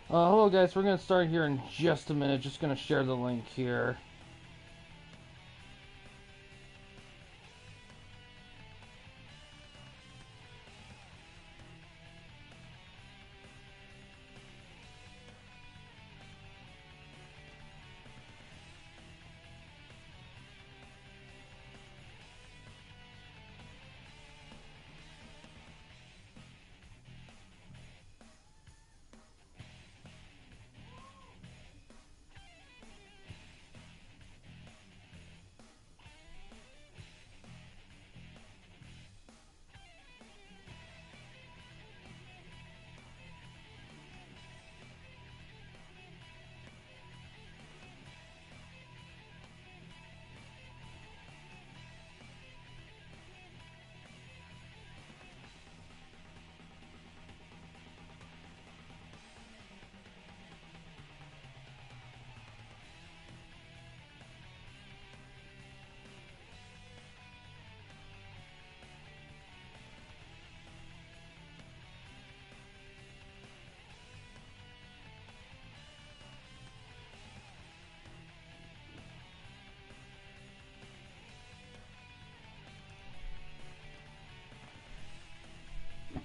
Hello guys, we're going to start here in just a minute. Just going to share the link here.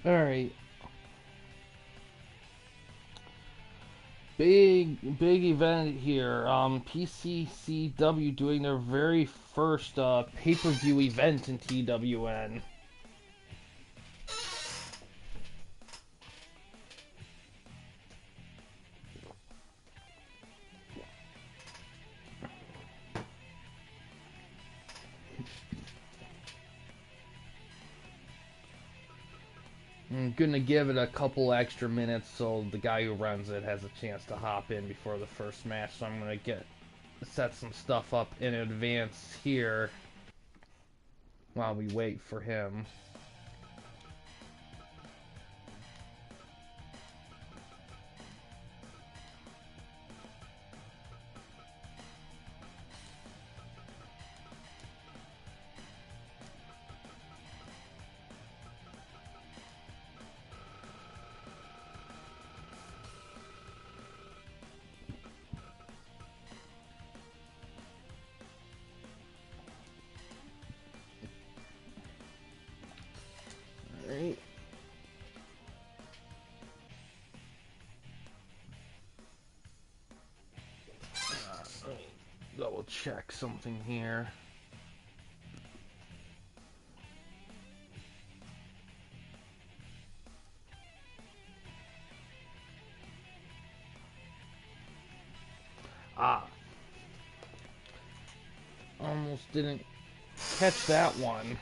Alright. Big event here. PCCW doing their very first pay-per-view event in TWN. I'm gonna give it a couple extra minutes so the guy who runs it has a chance to hop in before the first match. So I'm gonna set some stuff up in advance here while we wait for him. Alright. Let me double check something here. Almost didn't catch that one.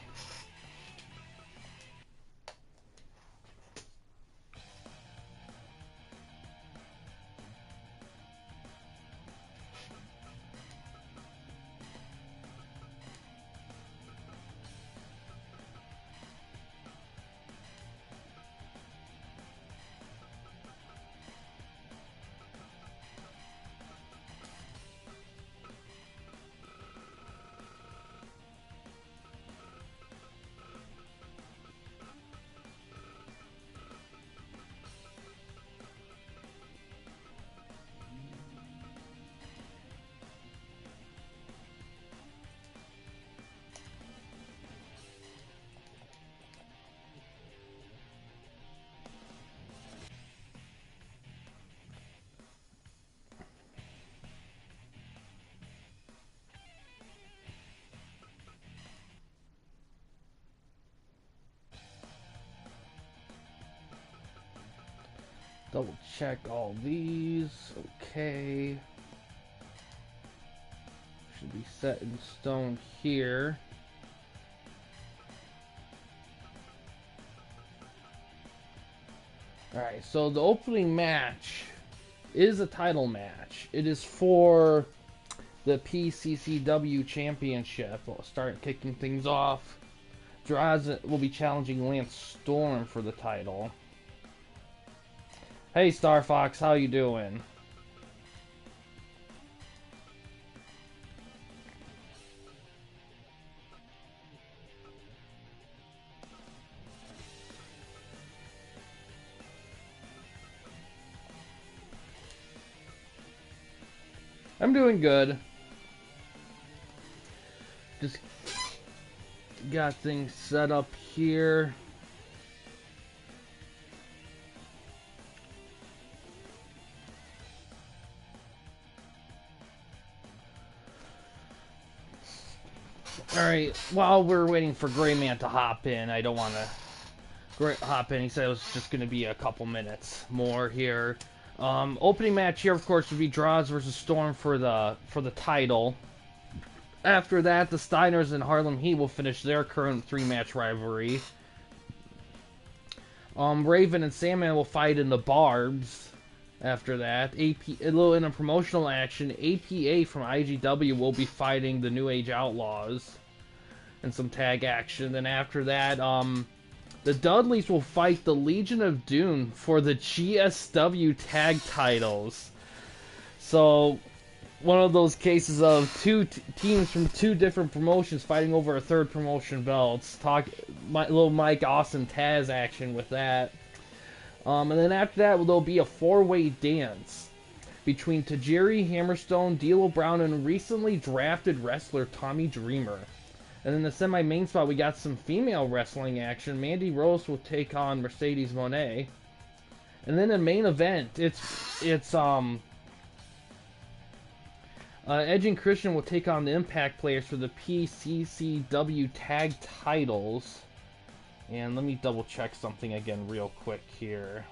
Double check all these. Okay. Should be set in stone here. Alright, so the opening match is a title match. It is for the PCCW Championship. We'll start kicking things off. Draws will be challenging Lance Storm for the title. Hey Star Fox, how you doing? I'm doing good. Just got things set up here. Alright, while we're waiting for Gray Man to hop in, I don't want to hop in. He said it was just going to be a couple minutes more here. Opening match here, of course, would be Draws versus Storm for the title. After that, the Steiners and Harlem Heat will finish their current 3-match rivalry. Raven and Sandman will fight in the Barbs. After that, a little in a promotional action, APA from IGW will be fighting the New Age Outlaws and some tag action. Then after that, the Dudleys will fight the Legion of Doom for the GSW tag titles. So, one of those cases of two teams from two different promotions fighting over a third promotion belts. Little Mike Awesome Taz action with that. And then after that, there'll be a 4-way dance between Tajiri, Hammerstone, D'Lo Brown, and recently drafted wrestler Tommy Dreamer. And in the semi-main spot, we got some female wrestling action. Mandy Rose will take on Mercedes Moné. And then the main event, it's Edge and Christian will take on the Impact players for the PCCW tag titles. And let me double check something again real quick here.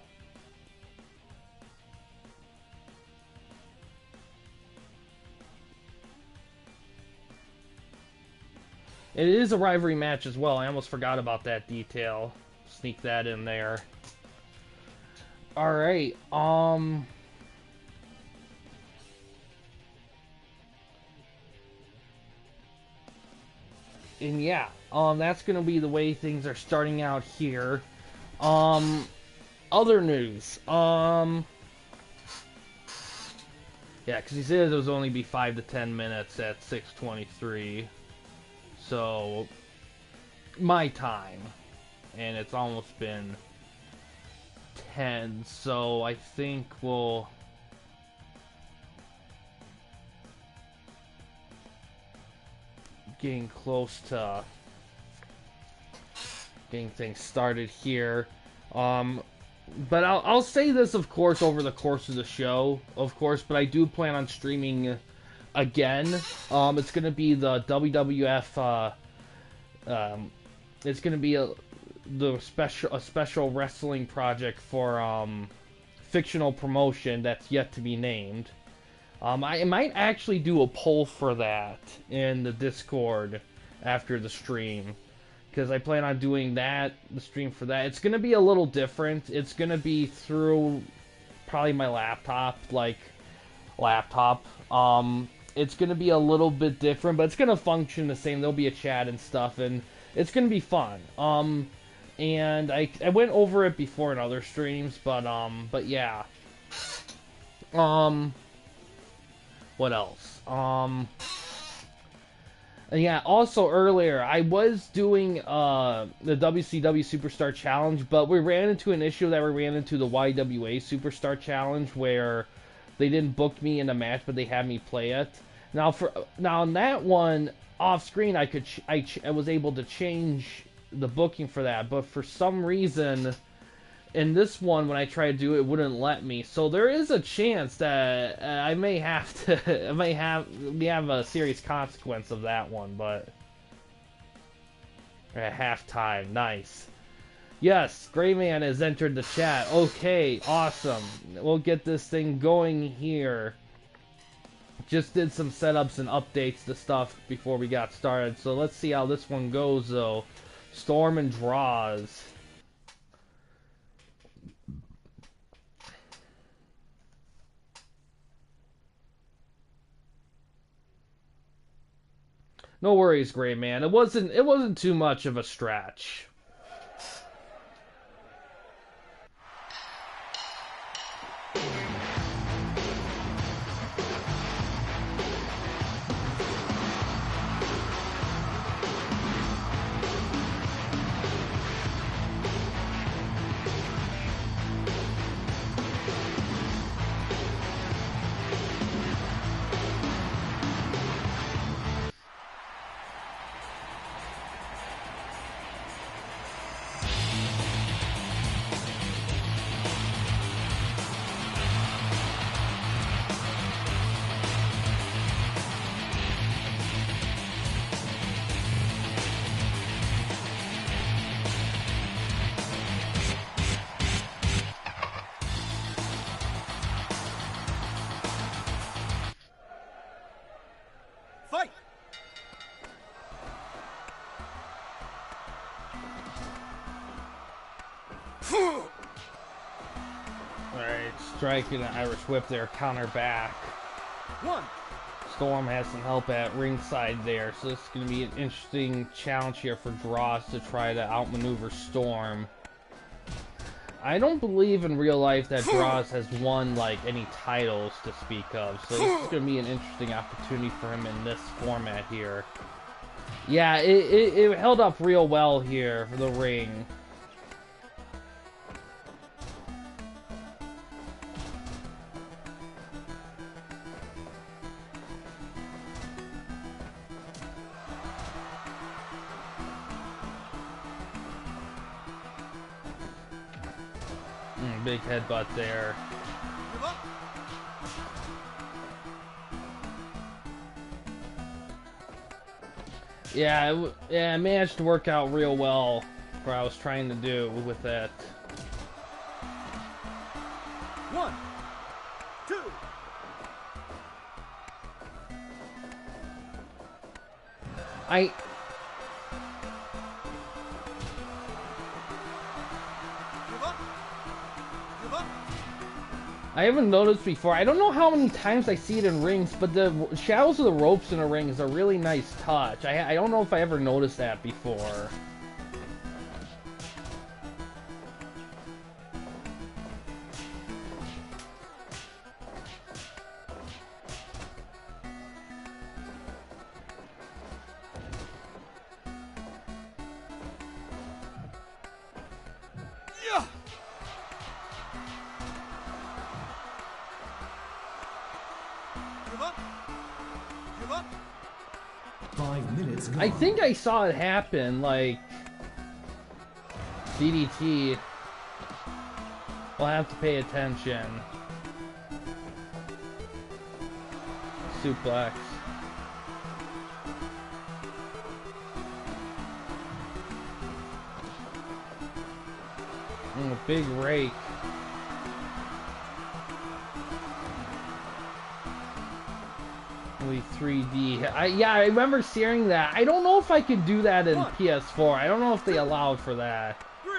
It is a rivalry match as well. I almost forgot about that detail. Sneak that in there. Alright, and yeah, that's gonna be the way things are starting out here. Other news. Yeah, because he said it was only be 5 to 10 minutes at 6:23. So, my time. And it's almost been 10, so I think we'll getting close to getting things started here. But I'll say this, of course, over the course of the show, of course, but I do plan on streaming again. It's going to be the WWF, it's going to be a special wrestling project for, fictional promotion that's yet to be named. I might actually do a poll for that in the Discord after the stream, because I plan on doing the stream for that. It's going to be a little different. It's going to be through probably my laptop. It's going to be a little bit different, but it's going to function the same. There'll be a chat and stuff, and it's going to be fun. And I went over it before in other streams, but yeah. What else? Yeah, also earlier, I was doing the WCW Superstar Challenge, but we ran into an issue that we ran into the YWA Superstar Challenge, where they didn't book me in a match, but they had me play it. Now on that one, off screen, I was able to change the booking for that, but for some reason, in this one, when I tried to do it, it wouldn't let me. So there is a chance that I may have to, we have a serious consequence of that one, but at halftime, nice. Yes, Grayman has entered the chat. Okay, awesome. We'll get this thing going here. Just did some setups and updates to stuff before we got started. So let's see how this one goes, though. Storm and Draws. No worries, Gray Man. It wasn't too much of a stretch. strike and an Irish whip there, counter back. Storm has some help at ringside there, so this is going to be an interesting challenge here for Droz to try to outmaneuver Storm. I don't believe in real life that Droz has won like any titles to speak of, so this is going to be an interesting opportunity for him in this format here. Yeah, it held up real well here for the ring. Big headbutt there. Yeah, it managed to work out real well for what I was trying to do with that. 1, 2. I haven't noticed before. I don't know how many times I see it in rings, but the shadows of the ropes in a ring is a really nice touch. I don't know if I ever noticed that before. I think I saw it happen, like DDT. We'll have to pay attention. Suplex. Big rake. Only 3D. Yeah, I remember seeing that. I don't know if I could do that in PS4. I don't know if they allowed for that. 3.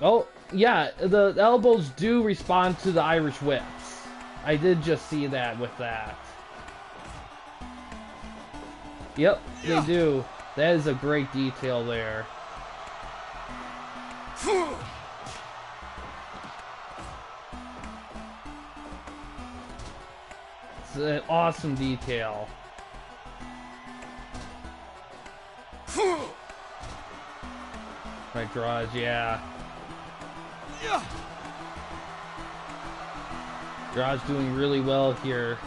Oh, yeah, the elbows do respond to the Irish whips. I did just see that with that. Yep, they do. That is a great detail there. It's an awesome detail. Right, Droz, yeah. Droz doing really well here.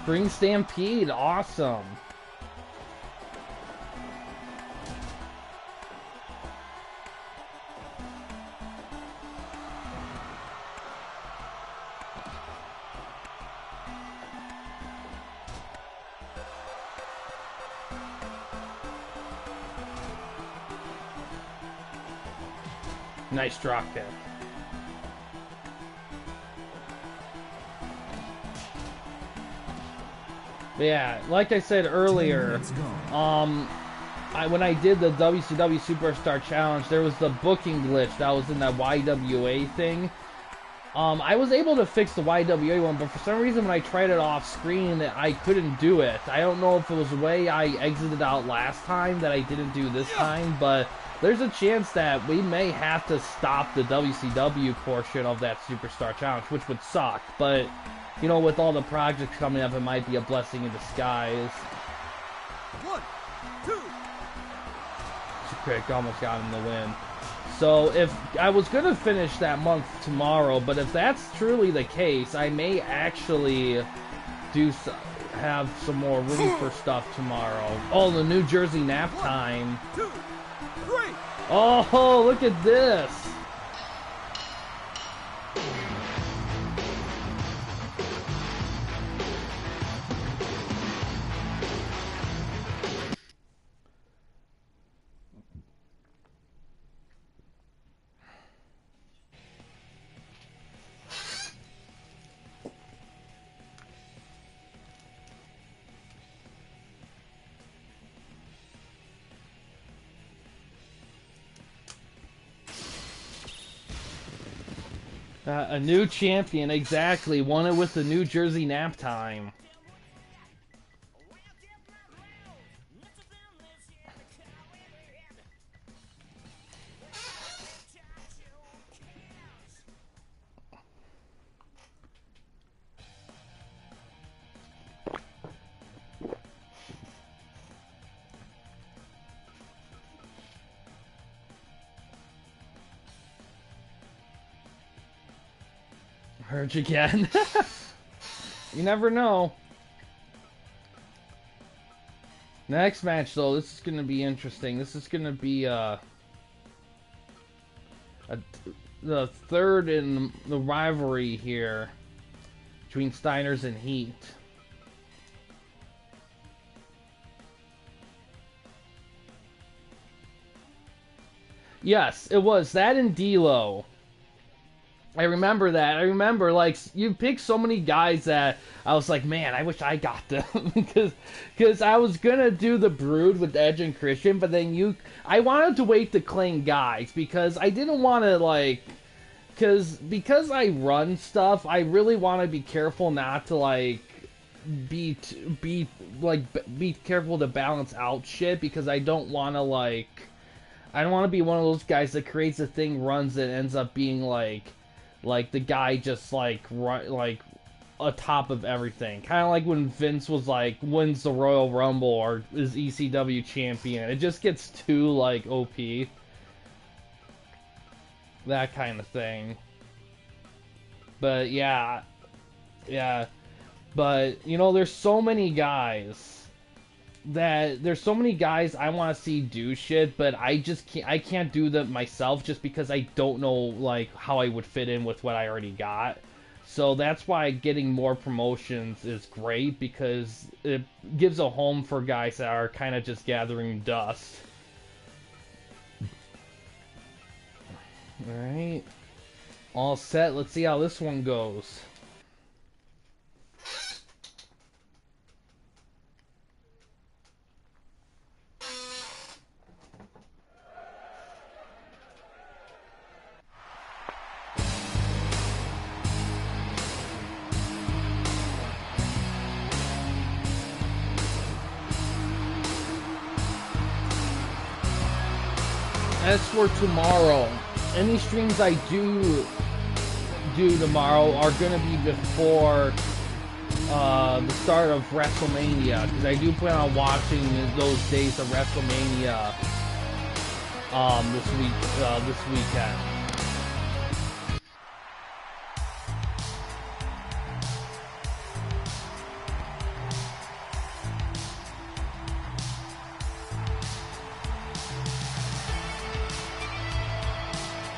Spring Stampede, awesome. Nice drop kick. Yeah, like I said earlier, when I did the WCW Superstar Challenge, there was the booking glitch that was in that YWA thing. I was able to fix the YWA one, but for some reason when I tried it off screen, I couldn't do it. I don't know if it was the way I exited out last time that I didn't do this time, but there's a chance that we may have to stop the WCW portion of that Superstar Challenge, which would suck, but you know, with all the projects coming up, it might be a blessing in disguise. 1, 2. Quick, almost got him the win. So if I was gonna finish that month tomorrow, but if that's truly the case, I may actually have some more room for stuff tomorrow. Oh, the New Jersey nap time. 1, 2, 3. Oh, look at this. A new champion, exactly. Won it with the New Jersey nap time. Heard you again. You never know. Next match, though, this is going to be interesting. This is going to be the third in the rivalry here between Steiners and Heat. Yes, it was that and D'Lo. I remember that. I remember, like, you picked so many guys that I was like, man, I wish I got them. Because I was going to do the Brood with Edge and Christian, but then I wanted to wait to claim guys because I didn't want to, like, because I run stuff, I really want to be careful not to, like, be careful to balance out shit because I don't want to, like, I don't want to be one of those guys that creates a thing, runs it, ends up being, like the guy just like atop of everything, kind of like when Vince was like wins the Royal Rumble or is ECW champion. It just gets too like OP, that kind of thing. But yeah, but you know, there's so many guys I want to see do shit, but I can't do them myself just because I don't know like how I would fit in with what I already got. So that's why getting more promotions is great, because it gives a home for guys that are kind of just gathering dust. Alright. All set. Let's see how this one goes. As for tomorrow, any streams I do tomorrow are going to be before the start of WrestleMania, because I do plan on watching those days of WrestleMania this weekend.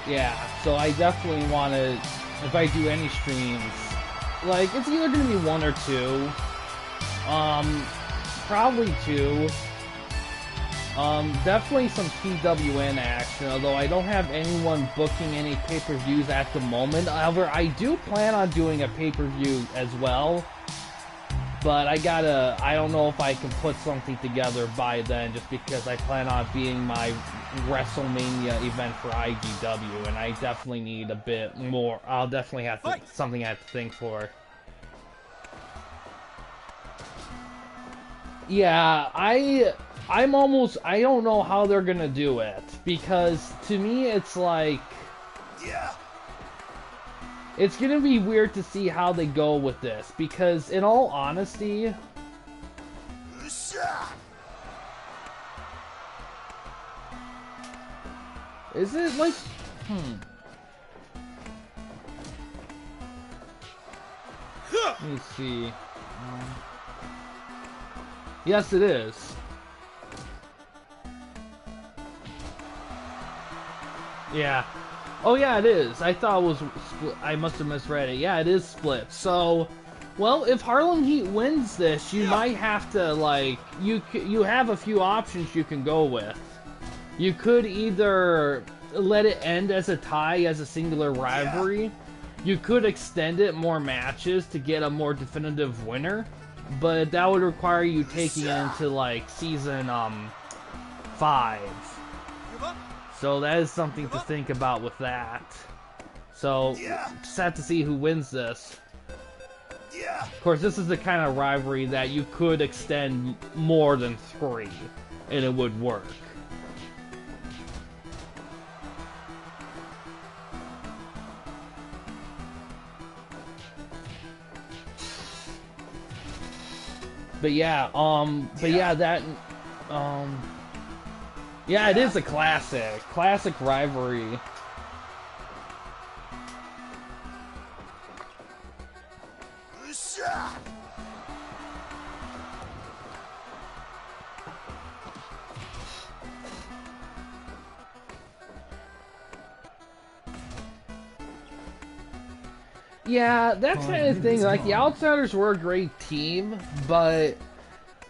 Yeah, so I definitely want to, if I do any streams, like, it's either going to be one or two. Probably two. Definitely some TWN action, although I don't have anyone booking any pay-per-views at the moment. However, I do plan on doing a pay-per-view as well. But I don't know if I can put something together by then, just because I plan on being my WrestleMania event for IGW, and I definitely need a bit more. I'll definitely have to, something I have to think for. Yeah, I don't know how they're gonna do it, because to me it's like, Yeah. it's gonna be weird to see how they go with this, because in all honesty, is it like, let me see. Yes, it is. Yeah. Oh yeah, it is. I thought it was split. I must have misread it. Yeah, it is split. So, well, if Harlem Heat wins this, you might have to, like, you have a few options you can go with. You could either let it end as a tie, as a singular rivalry. You could extend it more matches to get a more definitive winner, but that would require you taking it into, like, season 5. So that is something to think about with that. So, sad to see who wins this. Of course, this is the kind of rivalry that you could extend more than 3, and it would work. But yeah, yeah, it is a classic rivalry. Yeah, that kind of thing. Like, the Outsiders were a great team, but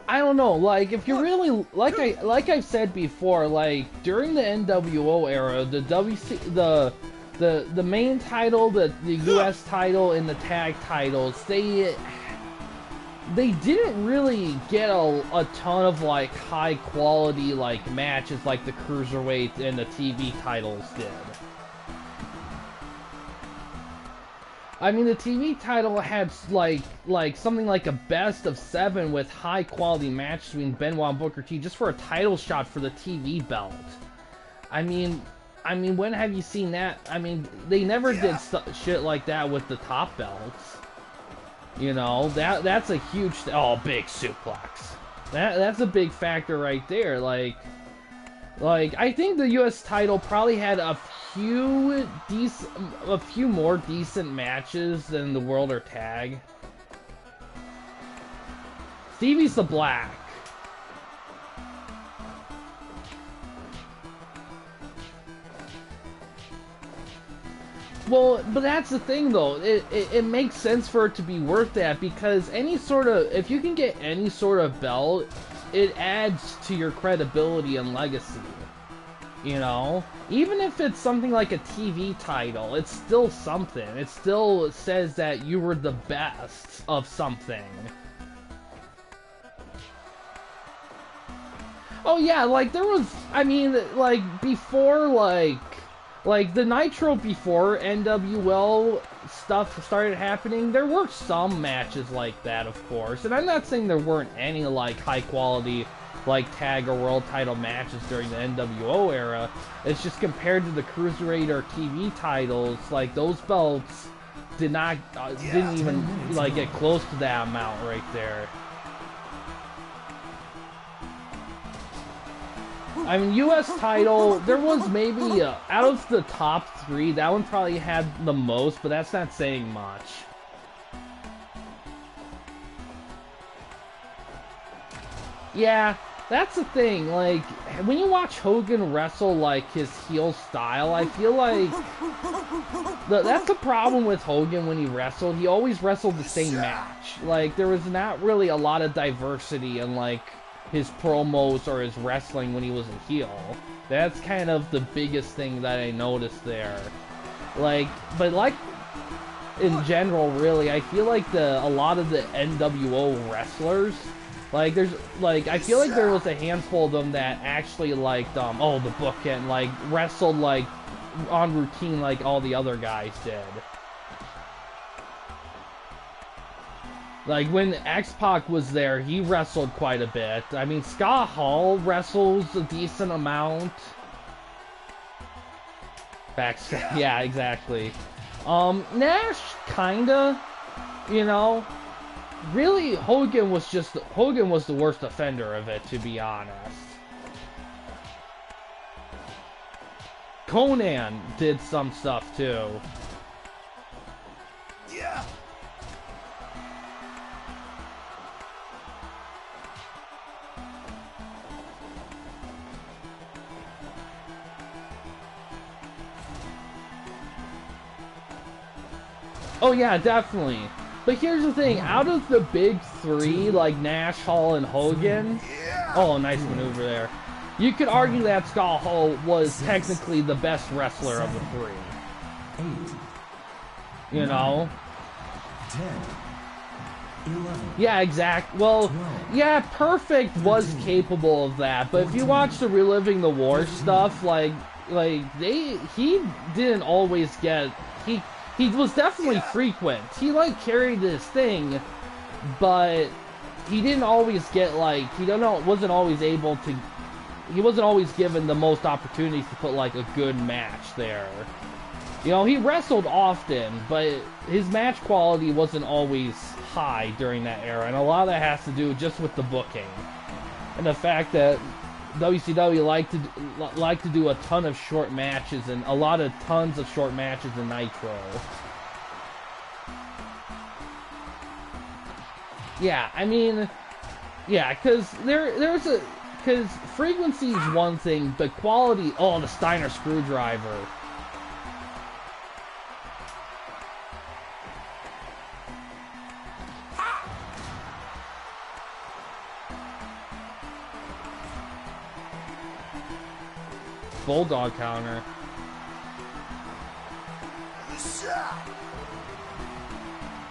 I don't know. Like, if you really like I've said before, like during the NWO era, the main title, the US title, and the tag titles, they didn't really get a ton of like high quality like matches like the Cruiserweight and the TV titles did. I mean, the TV title had like something like a best of 7 with high quality matches between Benoit and Booker T just for a title shot for the TV belt. I mean, when have you seen that? I mean, they never did shit like that with the top belts. You know, that's a huge big suplex. That's a big factor right there. Like I think the US title probably had a few more decent matches than the World or Tag. Stevie's the Black. Well, but that's the thing though, it makes sense for it to be worth that, because if you can get any sort of belt, it adds to your credibility and legacy. You know? Even if it's something like a TV title, it's still something. It still says that you were the best of something. Oh yeah, like there was, I mean, like before, like the Nitro before NWL stuff started happening, there were some matches like that, of course. And I'm not saying there weren't any like high quality like tag or world title matches during the NWO era. It's just compared to the Cruiserweight or TV titles, like those belts didn't even like get close to that amount right there. I mean, US title, there was maybe out of the top 3, that one probably had the most, but that's not saying much. Yeah, that's the thing, like, when you watch Hogan wrestle, like, his heel style, I feel like that's the problem with Hogan when he wrestled. He always wrestled the same match. Like, there was not really a lot of diversity in, like, his promos or his wrestling when he was a heel. That's kind of the biggest thing that I noticed there. Like, but like, in general, really, I feel like a lot of the NWO wrestlers, like, I feel like there was a handful of them that actually liked, the bookend, like, wrestled, like, on routine like all the other guys did. Like, when X-Pac was there, he wrestled quite a bit. I mean, Scott Hall wrestles a decent amount. Yeah, exactly. Nash, kinda, you know. Really, Hogan was the worst offender of it, to be honest. Conan did some stuff, too. Yeah. Oh yeah, definitely. But here's the thing, out of the big 3, like Nash, Hall, and Hogan, oh, nice maneuver there. You could argue that Scott Hall was technically the best wrestler of the 3. You know? 10, 11. Yeah, exactly. Well, yeah, Perfect was capable of that, but if you watch the Reliving the War stuff, like, he didn't always get, he was definitely frequent. He like carried this thing, but he didn't always get like, wasn't always able to, he wasn't always given the most opportunities to put like a good match there. You know, he wrestled often, but his match quality wasn't always high during that era, and a lot of that has to do just with the booking and the fact that WCW liked to do a ton of short matches and tons of short matches in Nitro. Yeah, I mean, yeah, because because frequency is one thing, but quality. Oh, the Steiner screwdriver. Bulldog counter.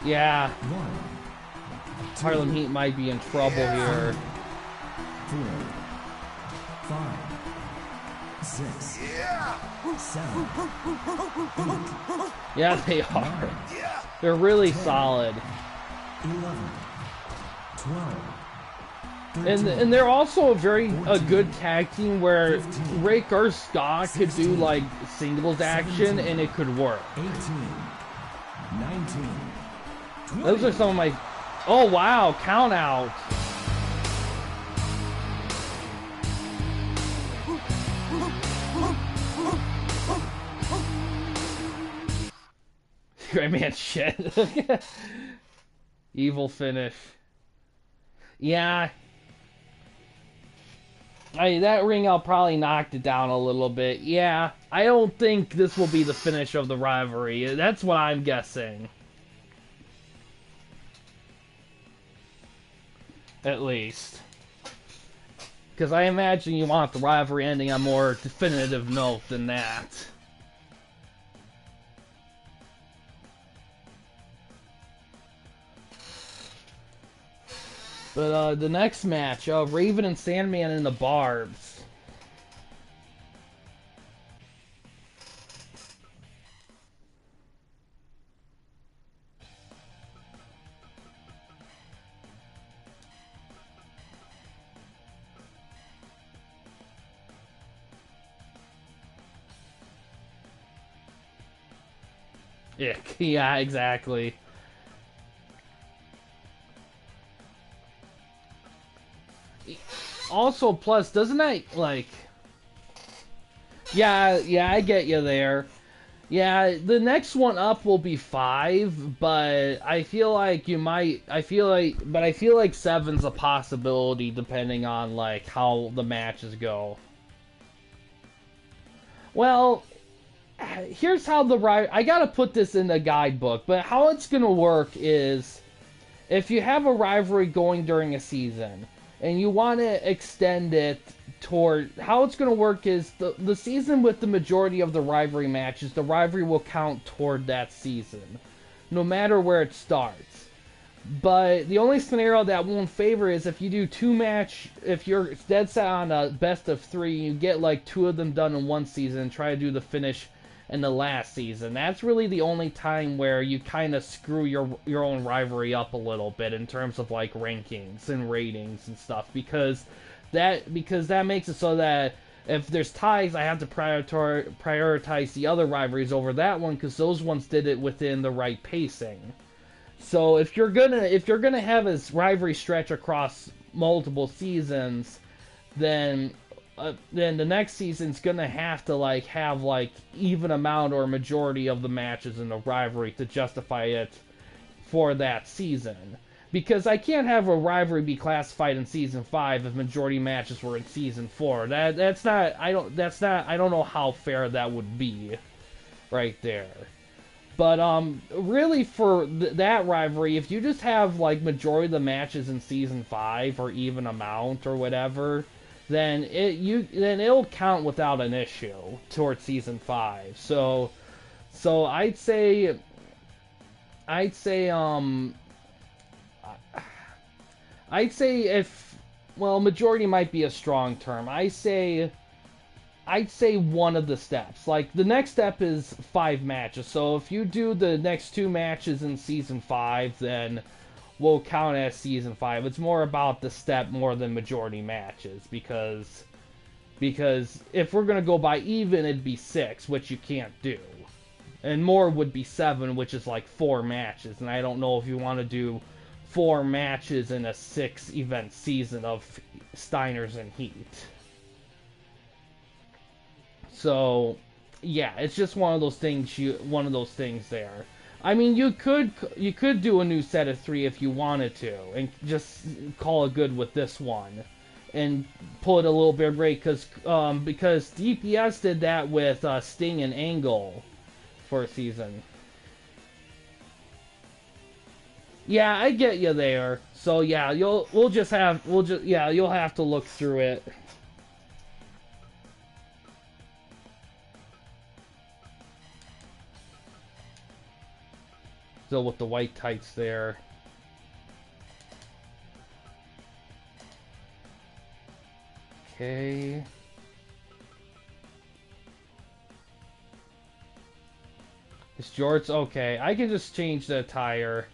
Yeah. Harlem Heat might be in trouble here. 4, 5, 6, 7, 8. Yeah, they are. They're really solid. 11, 12. And they're also a good tag team where Rick or Scott could do like singles action and it could work. 18, 19, 20. Those are some of my. Oh wow, count out. Great man shit. Evil finish. Yeah. That ring out probably knocked it down a little bit. Yeah, I don't think this will be the finish of the rivalry. That's what I'm guessing. At least. Because I imagine you want the rivalry ending on a more definitive note than that. But the next match, Raven and Sandman in the Barbs. Ick. Yeah, exactly. Also, plus, doesn't that, like... Yeah, I get you there. Yeah, the next one up will be 5, but I feel like I feel like 7's a possibility depending on, like, how the matches go. Well, here's how I gotta put this in the guidebook, but how it's gonna work is, if you have a rivalry going during a season, and you want to extend it toward... How it's going to work is the season with the majority of the rivalry matches, the rivalry will count toward that season, no matter where it starts. But the only scenario that won't favor is if you do if you're dead set on a best of 3, you get like 2 of them done in one season and try to do the finish in the last season. That's really the only time where you kind of screw your own rivalry up a little bit in terms of like rankings and ratings and stuff, because that makes it so that if there's ties, I have to prioritize the other rivalries over that one because those ones did it within the right pacing. So if you're gonna have this rivalry stretch across multiple seasons, then the next season's gonna have to have even amount or majority of the matches in the rivalry to justify it for that season. Because I can't have a rivalry be classified in season 5 if majority matches were in season 4. I don't know how fair that would be, right there. But really for that rivalry, if you just have majority of the matches in season 5 or even amount or whatever, then it'll count without an issue towards season 5. So I'd say if, well, majority might be a strong term. I say I'd say one of the steps. Like, the next step is 5 matches. So if you do the next 2 matches in Season 5, then we'll count as Season 5. It's more about the step more than majority matches, because if we're going to go by even, it'd be 6, which you can't do. And more would be 7, which is like 4 matches. And I don't know if you want to do 4 matches in a 6-event season of Steiners and Heat. So, yeah, it's just one of those things. There. I mean, you could do a new set of 3 if you wanted to, and just call it good with this one, and pull it a little bit break, because DPS did that with Sting and Angle for a season. Yeah, I get you there. So yeah, you'll have to look through it. Still with the white tights there. Okay. His jorts, okay. I can just change the attire.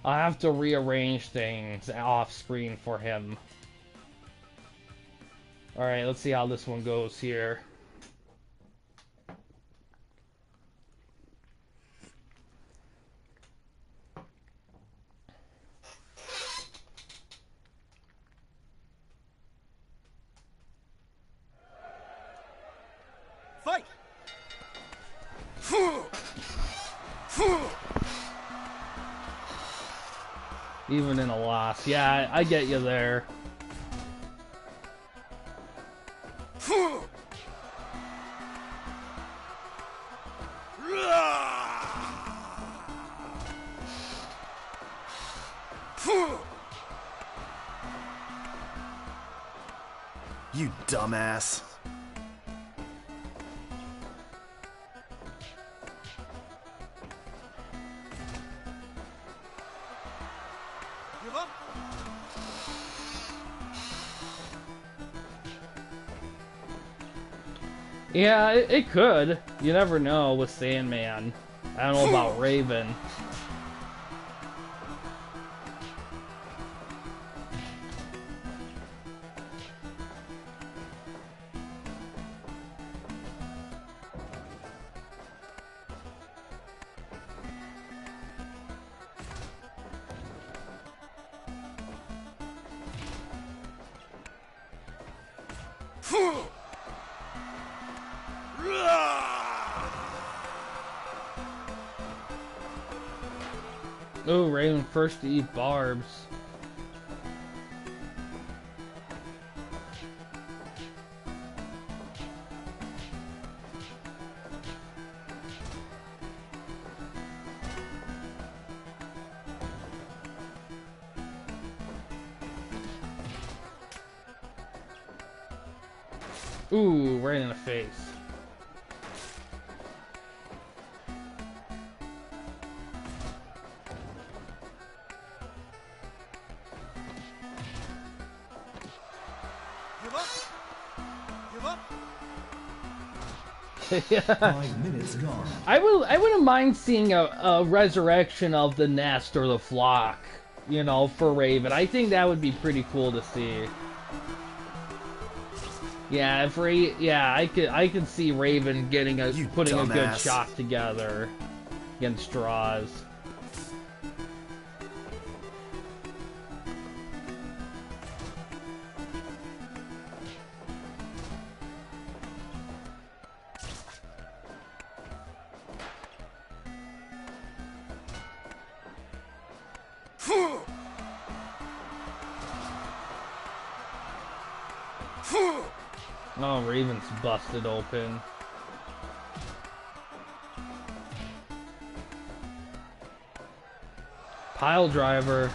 I'll have to rearrange things off screen for him. Alright, let's see how this one goes here. Fight! Even in a loss. Yeah, I get you there. You dumbass. Give up. Yeah, it could. You never know with Sandman. I don't know about Raven. Oh, Raven first to eat barbs. Ooh, right in the face. Give up. Give up. Yeah. 5 minutes gone. I wouldn't mind seeing a resurrection of the nest or the flock, you know, for Raven. I think that would be pretty cool to see. Yeah, I could see Raven putting a good shot together against Draws. Oh, Raven's busted open. Pile driver.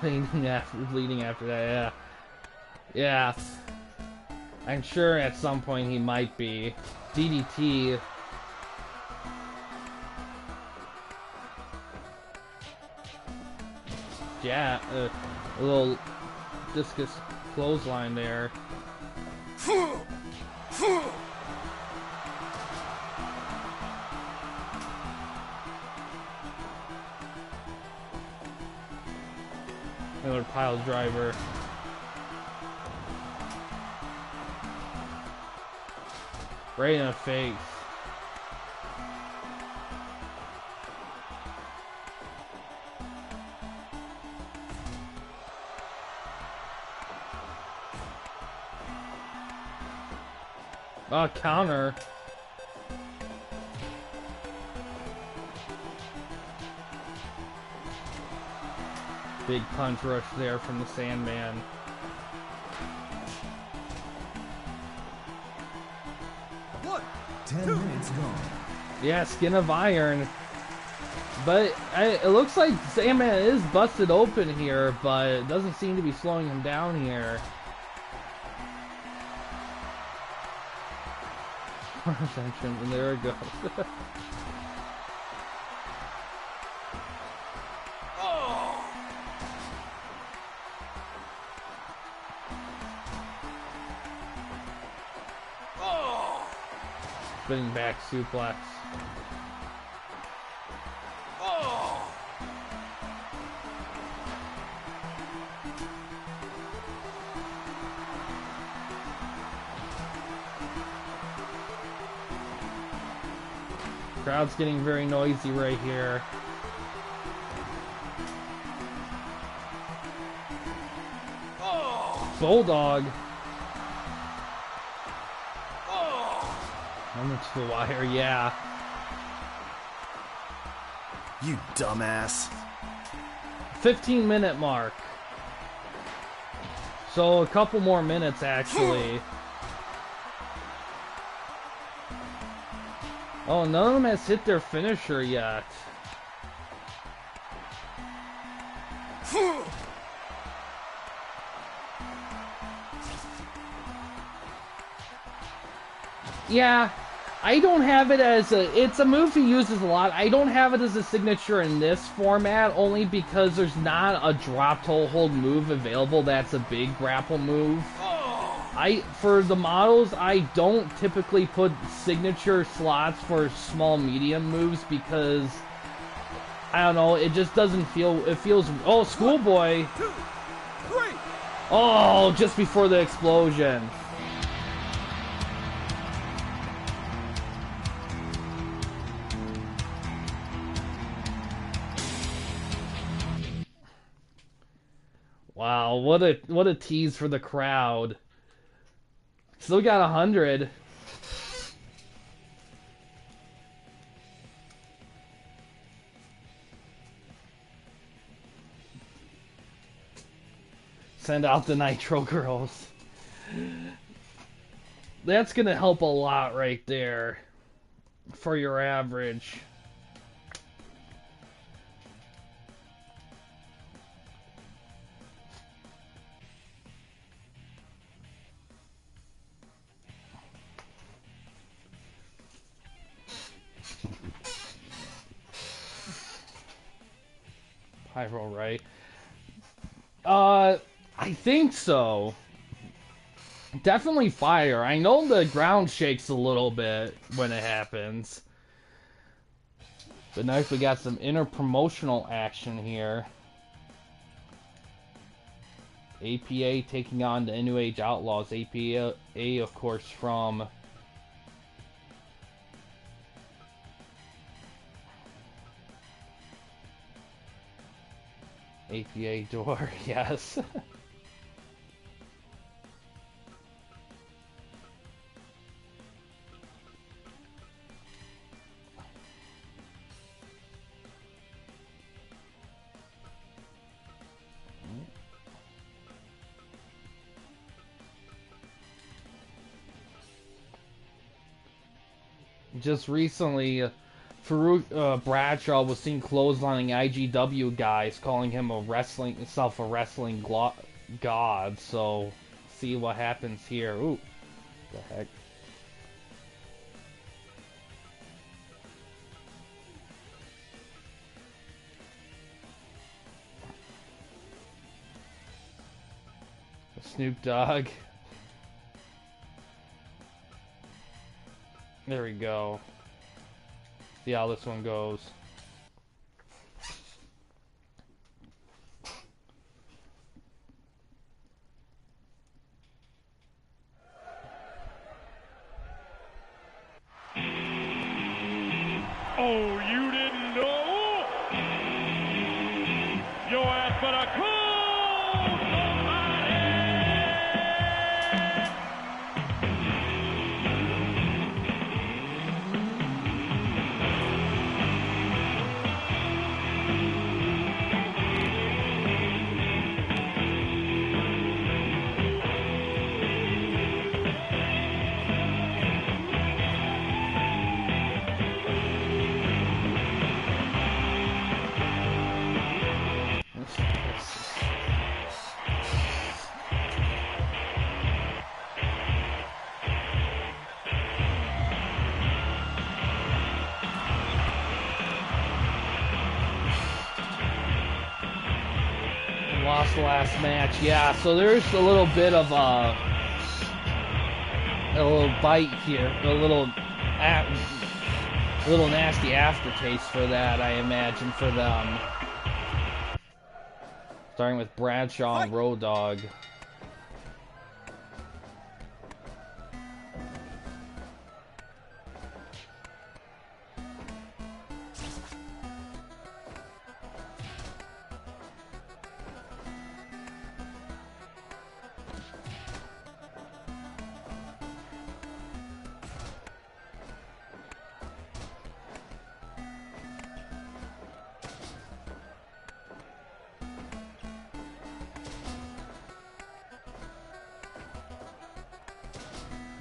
Bleeding after that, yeah. Yeah. I'm sure at some point he might be. DDT. Yeah, A little discus clothesline there. Another pile driver. Right in the face. Counter. Big punch rush there from the Sandman. One, 10 minutes gone. Yeah, skin of iron. But it looks like Sandman is busted open here, but it doesn't seem to be slowing him down here. And there it goes. Spinning back suplex. Crowd's getting very noisy right here. Bulldog. Almost to the wire, yeah. You dumbass. 15-minute mark. So a couple more minutes actually. Oh, none of them has hit their finisher yet. Yeah, I don't have it as it's a move he uses a lot. I don't have it as a signature in this format, only because there's not a drop toe hold move available that's a big grapple move. For the models, I don't typically put signature slots for small medium moves because I don't know, it just doesn't feel, it feels, oh, schoolboy. 2, 3. Oh, just before the explosion. Wow, what a tease for the crowd. Still got 100. Send out the Nitro Girls. That's gonna help a lot right there for your average. Pyro, right? I think so. Definitely fire. I know the ground shakes a little bit when it happens. But next we got some inter-promotional action here. APA taking on the New Age Outlaws. APA, of course, from APA door, yes. Just recently, Farouk Bradshaw was seen clotheslining IGW guys, calling him a wrestling god. So, see what happens here. Ooh, the heck. Snoop Dogg. There we go. See how this one goes. Oh, you didn't know? Your ass better call somebody! Lost the last match. Yeah, so there's a little bit of a little bite here, a little nasty aftertaste for that, I imagine, for them. Starting with Bradshaw and Road Dogg.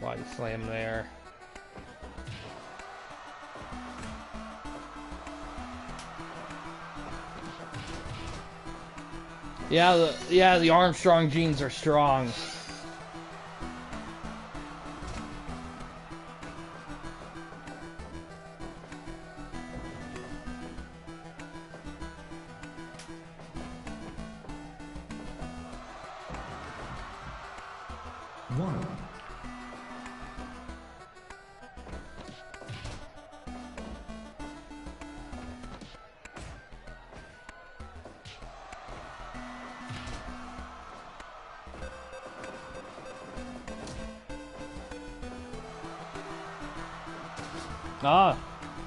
Body slam there. Yeah, the Armstrong genes are strong. One.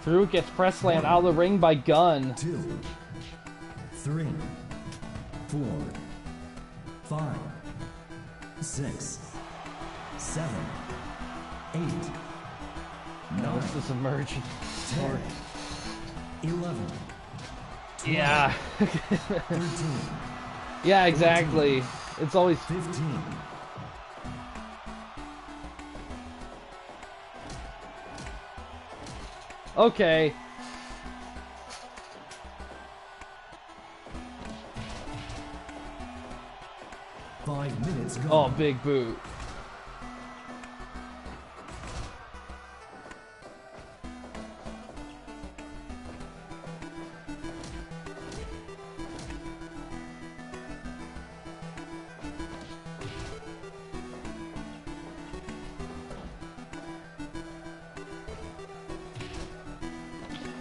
Farouk gets press slammed out of the ring by Gunn. 2, 3, 4, 5, 6, 7, 8, 9. This is emerging. 10, 11, 12, Yeah. 13, Yeah, exactly. It's always 15. okay. 5 minutes gone. Oh, big boot.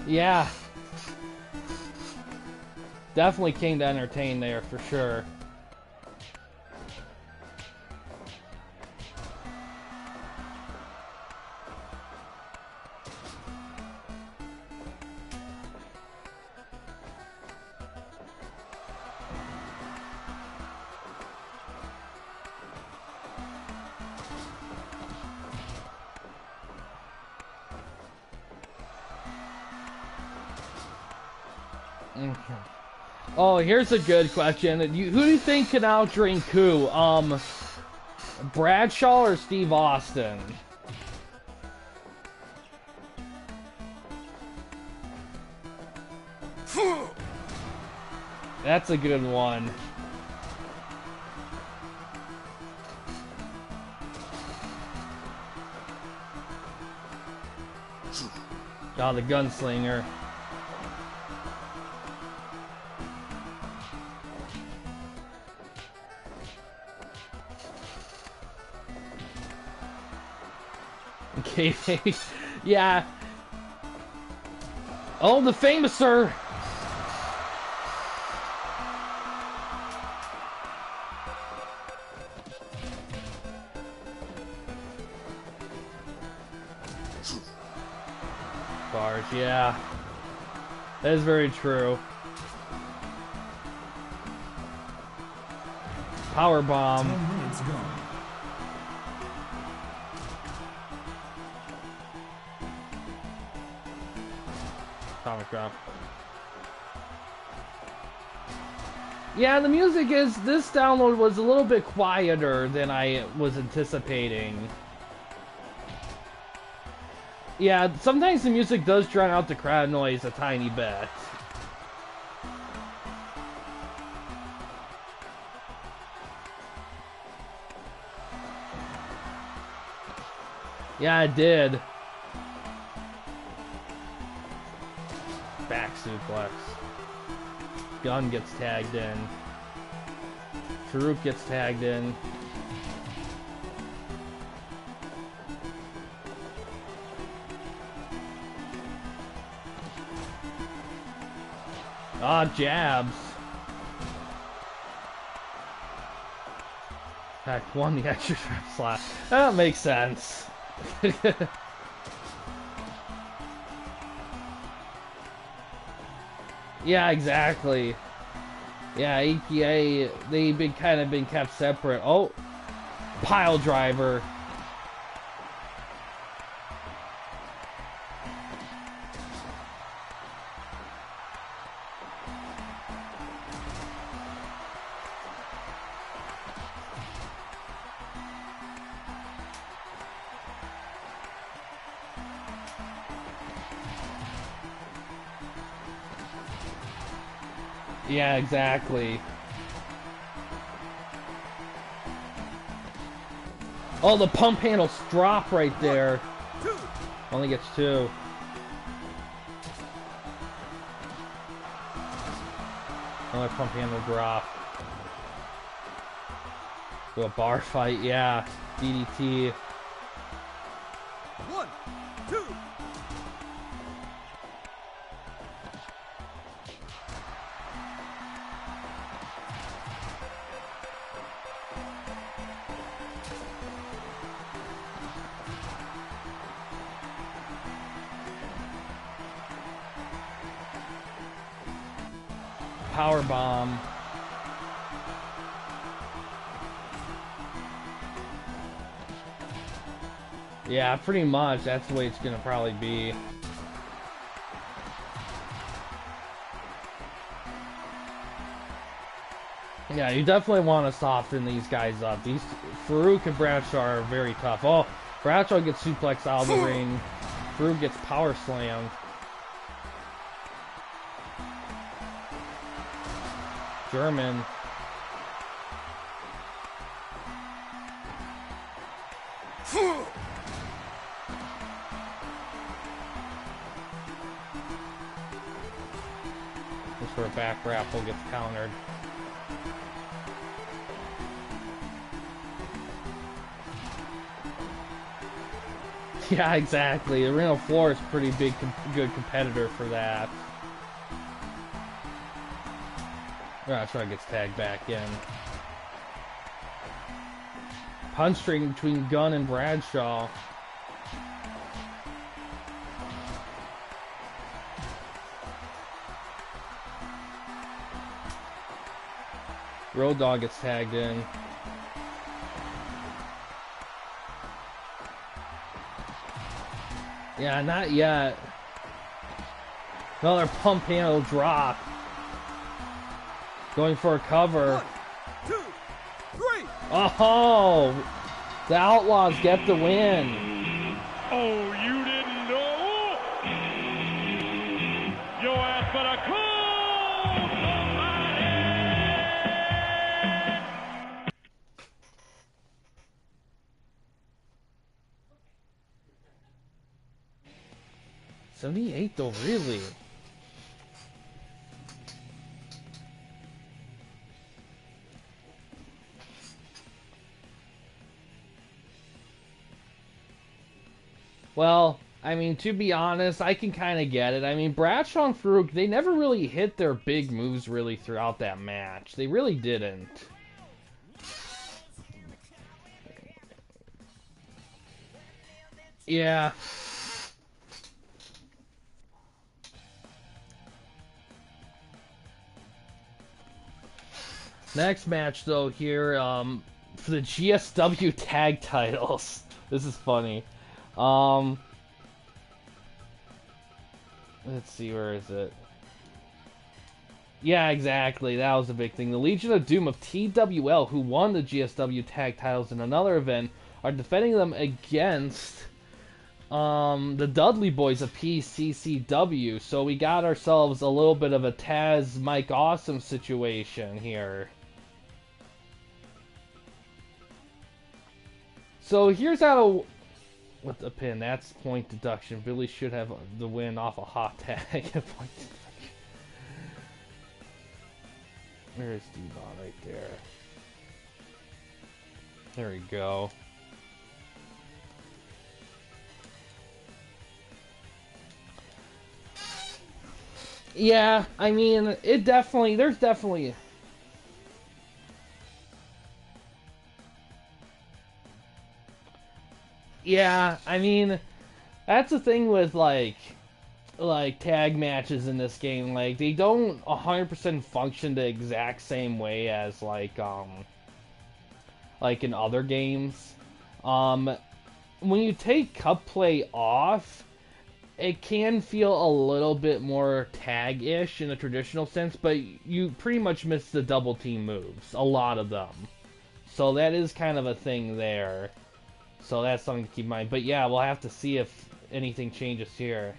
Yeah. Definitely came to entertain there for sure. Oh, here's a good question. Who do you think can out-drink who? Bradshaw or Steve Austin? That's a good one. Oh, the gunslinger. Okay, yeah. Oh, the famouser. Bars, yeah. That is very true. Power bomb. 10 minutes gone. Atomic drop. Yeah, the music is... This download was a little bit quieter than I was anticipating. Yeah, sometimes the music does drown out the crowd noise a tiny bit. Yeah, it did. Back suplex. Gunn gets tagged in. Farouk gets tagged in. Ah, jabs. Pack won the extra slot. That makes sense. Yeah, exactly. Yeah, APA, they've been kind of been kept separate. Oh, pile driver. Yeah, exactly. Oh, the pump handles drop right there. Only gets 2. Another pump handle drop. Do a bar fight, yeah. DDT. 1, 2. Power bomb. Yeah, pretty much. That's the way it's gonna probably be. Yeah, you definitely want to soften these guys up. These Farouk and Bradshaw are very tough. Oh, Bradshaw gets suplexed out of the ring. Farouk gets power slammed. German. This for a back grapple gets countered. Yeah, exactly. The Reno floor is pretty big, good competitor for that. Bradshaw gets tagged back in. Punch string between Gunn and Bradshaw. Road Dogg gets tagged in. Yeah, not yet. Another pump handle drop. Going for a cover. 1, 2, 3. Oh! The Outlaws get the win. Oh, you didn't know? Your ass better call somebody! 78 though, really? Well, I mean, to be honest, I can kind of get it. I mean, Bradshaw and Farouk, they never really hit their big moves really throughout that match. They really didn't. Yeah. Next match, though, here, for the GSW tag titles. This is funny. Let's see, where is it? Yeah, exactly. That was a big thing. The Legion of Doom of TWL, who won the GSW tag titles in another event, are defending them against the Dudley Boys of PCCW. So we got ourselves a little bit of a Taz Mike Awesome situation here. So here's how. With the pin, that's point deduction. Billy should have the win off a hot tag. Where's D-Bot? Right there. There we go. Yeah, I mean, it definitely, there's definitely... Yeah, I mean, that's the thing with, like tag matches in this game. Like, they don't 100% function the exact same way as, like in other games. When you take cup play off, it can feel a little bit more tag-ish in a traditional sense, but you pretty much miss the double team moves, a lot of them. So that is kind of a thing there. So that's something to keep in mind. But yeah, we'll have to see if anything changes here.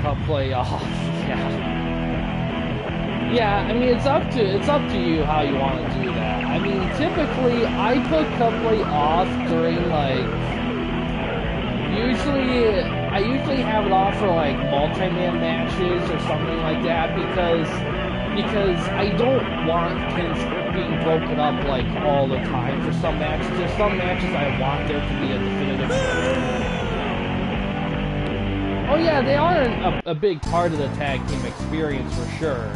Cup play off. Yeah, I mean, it's up to you how you want to do that. I mean, typically I put cup play off during, like, I usually have it off for, like, multi-man matches or something like that because I don't want pins being broken up, like, all the time for some matches. There's some matches I want there to be a definitive. Oh yeah, they are a big part of the tag team experience for sure.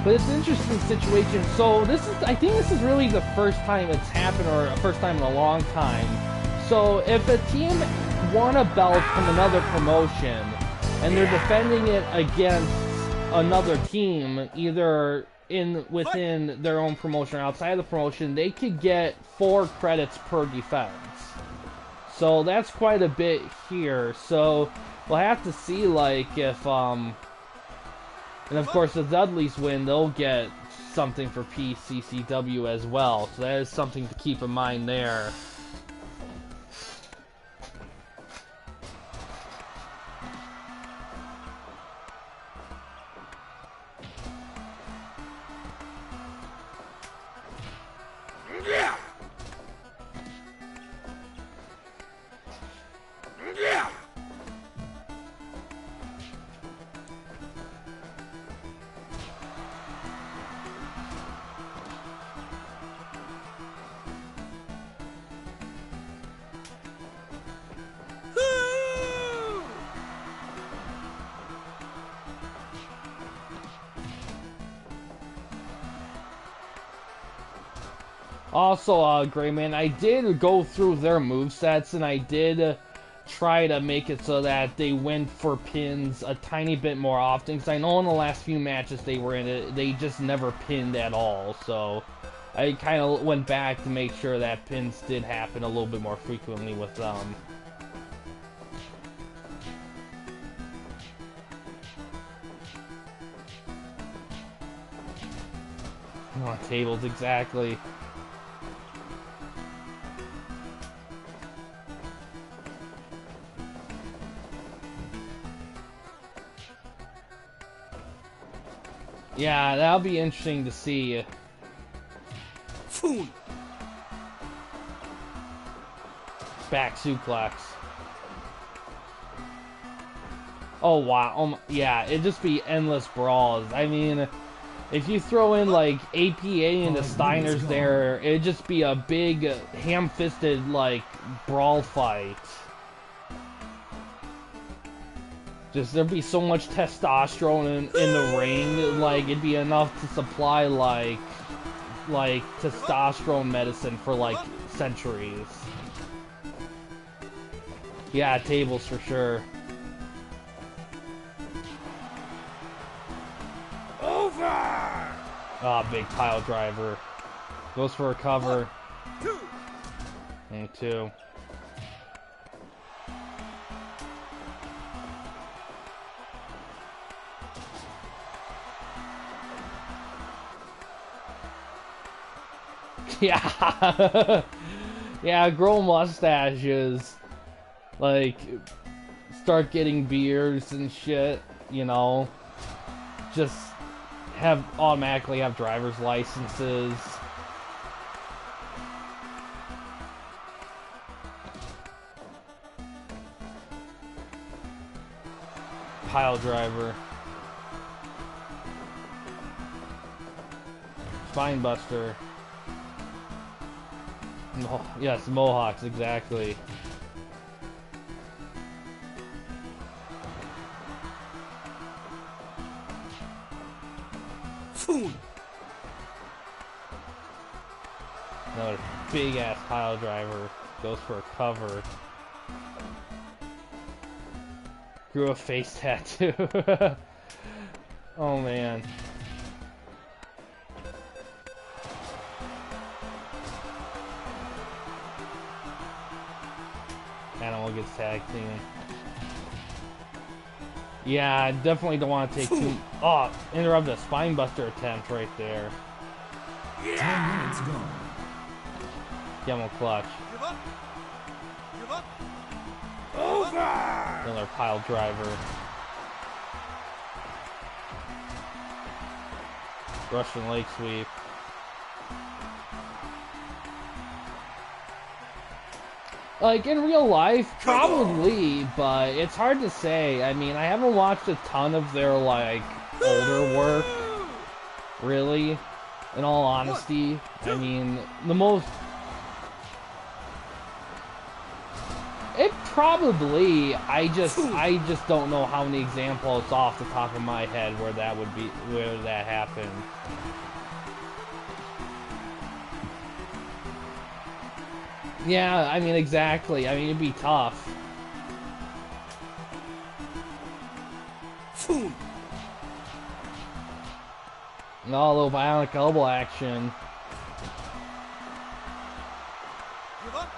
But it's an interesting situation. So I think this is really the first time it's happened, or a first time in a long time. So if a team won a belt from another promotion, and they're defending it against another team, either within their own promotion or outside of the promotion, they could get 4 credits per defense. So that's quite a bit here. So we'll have to see, like, if and of course, the Dudleys win, they'll get something for PCCW as well. So that is something to keep in mind there. Also, Greyman, I did go through their movesets, and I did try to make it so that they went for pins a tiny bit more often, because I know in the last few matches they were in it, they just never pinned at all, so I kind of went back to make sure that pins did happen a little bit more frequently with them. Oh, tables, exactly. Yeah, that'll be interesting to see. Fool. Back suplex. Oh wow, yeah, it'd just be endless brawls. I mean, if you throw in like APA into Steiner's there, it'd just be a big ham-fisted like brawl fight. Just there'd be so much testosterone in the ring, like it'd be enough to supply like testosterone medicine for like centuries. Yeah, tables for sure. Over. Ah, big pile driver. Goes for a cover. 2. And 2. Yeah. Yeah, grow mustaches. Like, start getting beards and shit, you know. Just automatically have driver's licenses. Pile driver. Spine buster. Yes, Mohawks, exactly. Fool. Another big ass pile driver. Goes for a cover. Grew a face tattoo. Oh man. Animal gets tag team. Yeah, I definitely don't want to take too. Oh, interrupt a spine buster attempt right there. 10 minutes gone. Camel clutch. Give up. Give up. Over. Another pile driver. Russian leg sweep. Like, in real life, probably, but it's hard to say. I mean, I haven't watched a ton of their, like, older work, really, in all honesty. I mean, the most... It probably, I just don't know how many examples off the top of my head where that would be, where that happened. Yeah, I mean, exactly. I mean, it'd be tough. Fool. No, a little bionic elbow action. Give up.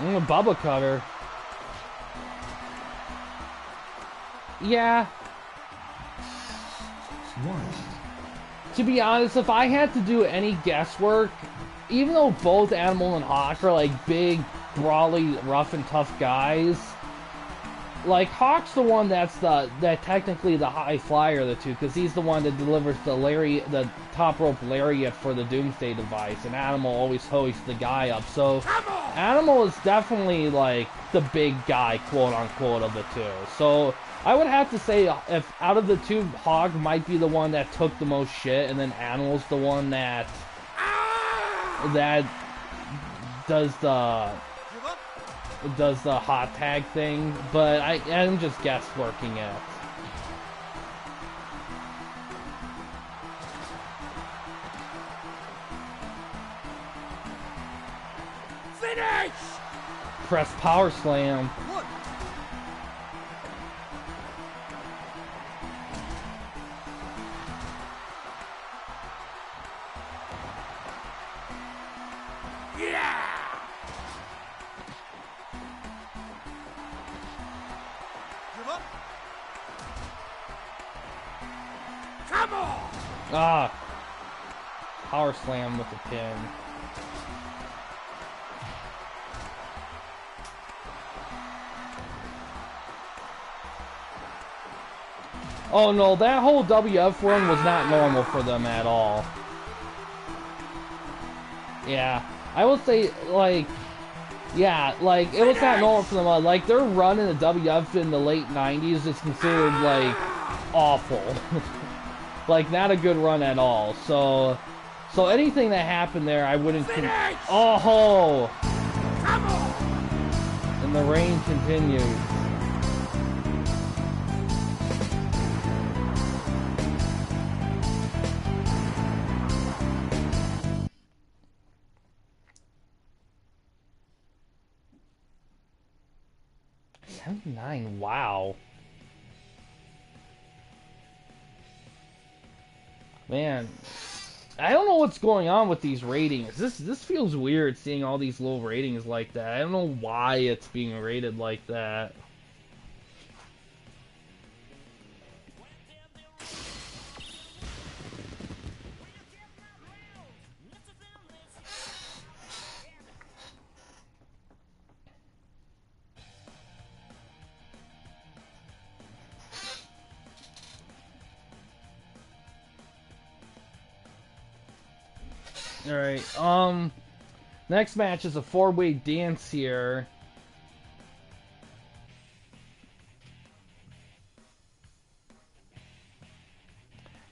A Bubba cutter. Yeah. 1. To be honest, if I had to do any guesswork, even though both Animal and Hawk are like big, brawly, rough and tough guys, like Hawk's the one that's technically the high flyer of the two, because he's the one that delivers the top rope lariat for the Doomsday device, and Animal always hoists the guy up. So Animal is definitely like the big guy, quote unquote, of the two. So I would have to say, if out of the two, Hawk might be the one that took the most shit, and then Animal's the one that does the hot tag thing, but I'm just guessworking it. Finish. Press power slam. 1. Yeah. Ah! Power slam with the pin. Oh no, that whole WF run was not normal for them at all. Yeah, I would say, like, yeah, like, it was not normal for them. Like, their run in the WF in the late 90s is considered, like, awful. Like, not a good run at all. So anything that happened there, I wouldn't... Oh! Come on! And the reign continues. $79, wow. Man, I don't know what's going on with these ratings. This feels weird seeing all these low ratings like that. I don't know why it's being rated like that. Alright, next match is a four-way dance here.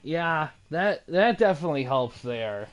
Yeah, that definitely helps there.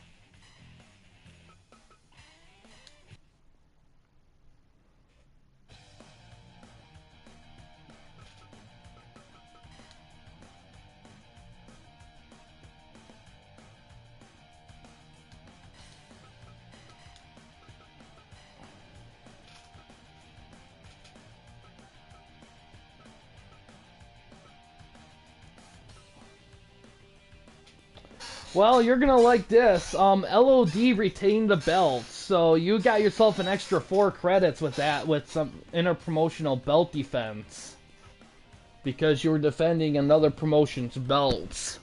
Well, you're gonna like this. LOD retained the belt, so you got yourself an extra 4 credits with that, with some interpromotional belt defense. Because you were defending another promotion's belts.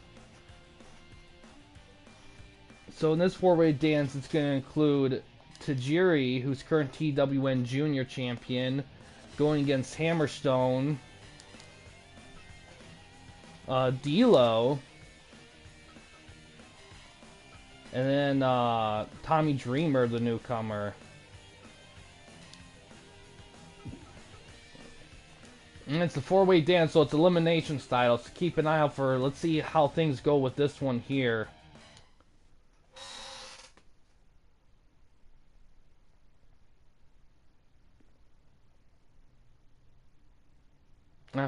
So in this four-way dance, it's gonna include Tajiri, who's current TWN Junior Champion, going against Hammerstone, D'Lo, and then Tommy Dreamer, the newcomer. And it's a four-way dance, so it's elimination style. So keep an eye out for, let's see how things go with this one here.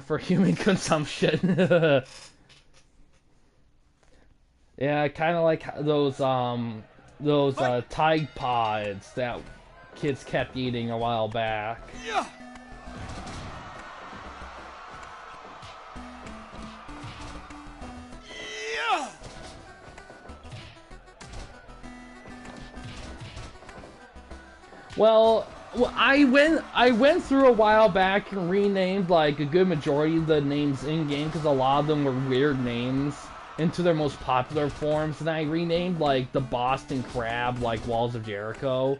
For human consumption. Yeah, kind of like those Tide Pods that kids kept eating a while back. Yeah. Yeah. Well, I went through a while back and renamed like a good majority of the names in game because a lot of them were weird names into their most popular forms, and I renamed like the Boston Crab like Walls of Jericho.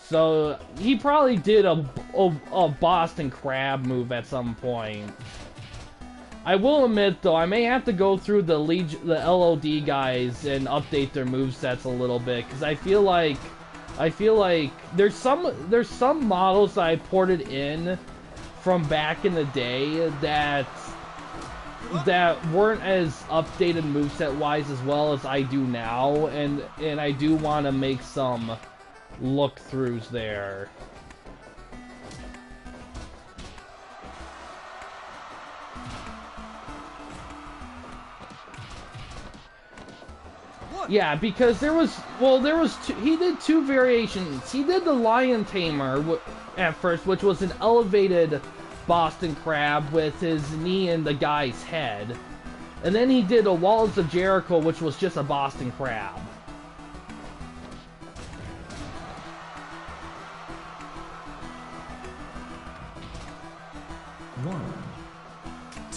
So he probably did a Boston Crab move at some point. I will admit though, I may have to go through the LOD guys and update their movesets a little bit because I feel like there's some models that I ported in from back in the day that weren't as updated moveset wise as well as I do now, and I do want to make some look throughs there. Yeah, because he did two variations. He did the Lion Tamer at first, which was an elevated Boston Crab with his knee in the guy's head. And then he did a Walls of Jericho, which was just a Boston Crab.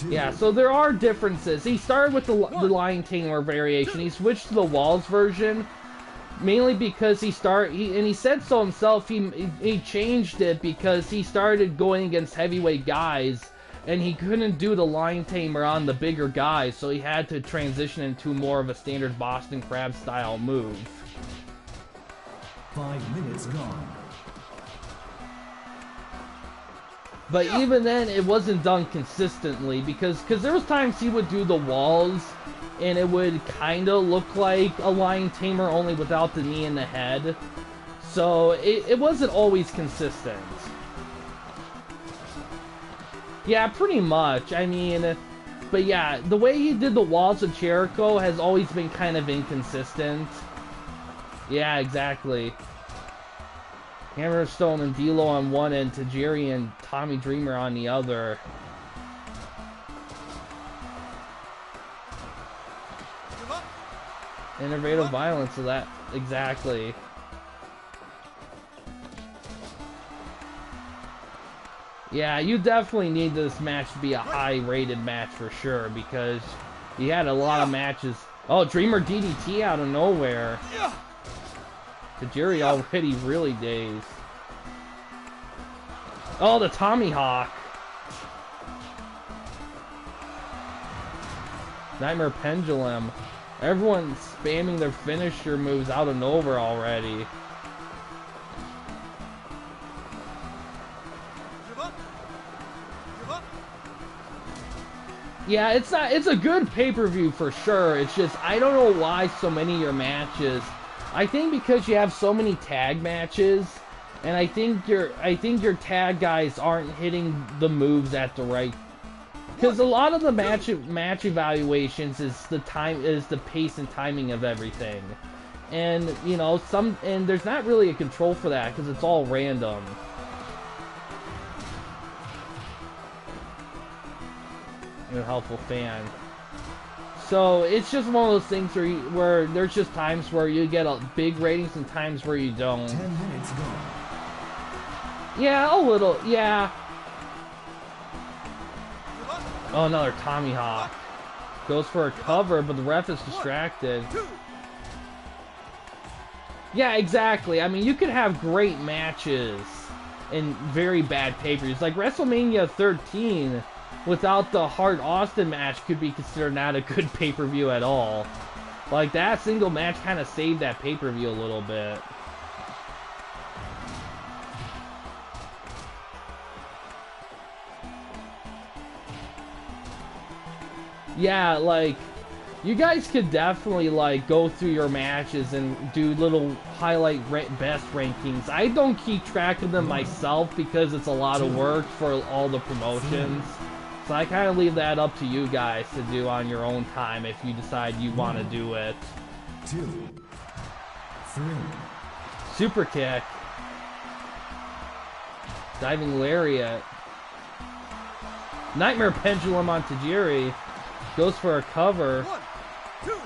Yeah, so there are differences. He started with the Lion Tamer variation. He switched to the Walls version, mainly because he said so himself. He changed it because he started going against heavyweight guys, and he couldn't do the Lion Tamer on the bigger guys, so he had to transition into more of a standard Boston Crab style move. 5 minutes gone. But even then, it wasn't done consistently because there was times he would do the walls, and it would kind of look like a Lion Tamer only without the knee in the head. So it wasn't always consistent. Yeah, pretty much. I mean, but yeah, the way he did the walls of Jericho has always been kind of inconsistent. Yeah, exactly. Hammerstone and D'Lo on one end, Tajiri and Tommy Dreamer on the other. Innovative violence of that, exactly. Yeah, you definitely need this match to be a high-rated match for sure, because you had a lot of matches. Oh, Dreamer DDT out of nowhere. Tajiri already really dazed. Oh, the Tommy Hawk. Nightmare Pendulum. Everyone's spamming their finisher moves out of nowhere already. Yeah, it's a good pay-per-view for sure. It's just I don't know why so many of your matches. I think because you have so many tag matches, and I think your tag guys aren't hitting the moves at the right. Because a lot of the match evaluations is the pace and timing of everything, and you know and there's not really a control for that because it's all random. You're a helpful fan. So it's just one of those things where there's just times where you get big ratings and times where you don't. 10 minutes gone. Yeah, a little. Yeah. Oh, another Tommy Hawk. Goes for a cover, but the ref is distracted. Yeah, exactly. I mean, you could have great matches and very bad pay-per-views. Like WrestleMania 13, without the Hart Austin match, could be considered not a good pay-per-view at all. Like, that single match kind of saved that pay-per-view a little bit. Yeah, like, you guys could definitely, like, go through your matches and do little highlight best rankings. I don't keep track of them myself because it's a lot of work for all the promotions. So I kind of leave that up to you guys to do on your own time if you decide you want to do it. 2, 3. Super kick. Diving lariat. Nightmare pendulum on Tajiri. Goes for a cover. 1, 2.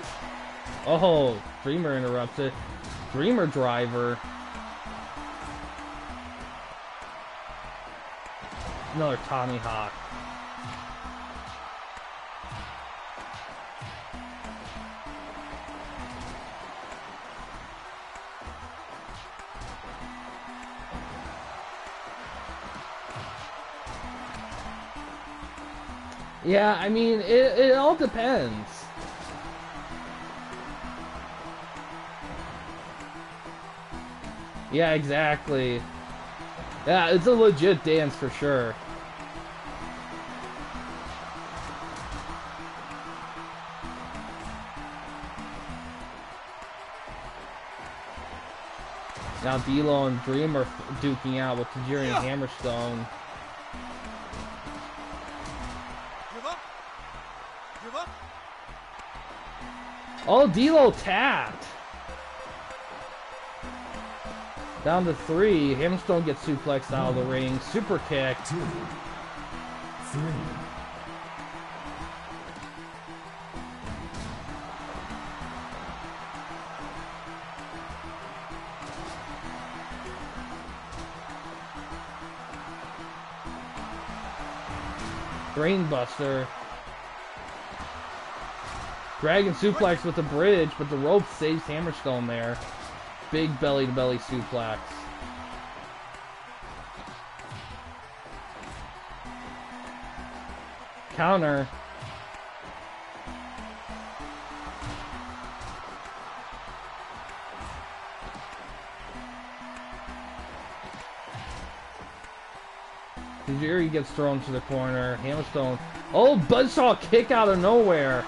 Oh, Dreamer interrupts it. Dreamer driver. Another Tommy Hawk. Yeah, I mean, it all depends. Yeah, exactly. Yeah, it's a legit dance for sure. Now D'Lo and Dream are duking out with Tajiri and Hammerstone. Oh, D'Lo tapped. Down to 3. Hammerstone gets suplexed out of the ring. Super kick. 2, 3. Brainbuster. Dragon suplex with the bridge, but the rope saves Hammerstone there. Big belly-to-belly suplex. Counter. Tajiri gets thrown to the corner. Hammerstone. Oh, buzzsaw kick out of nowhere.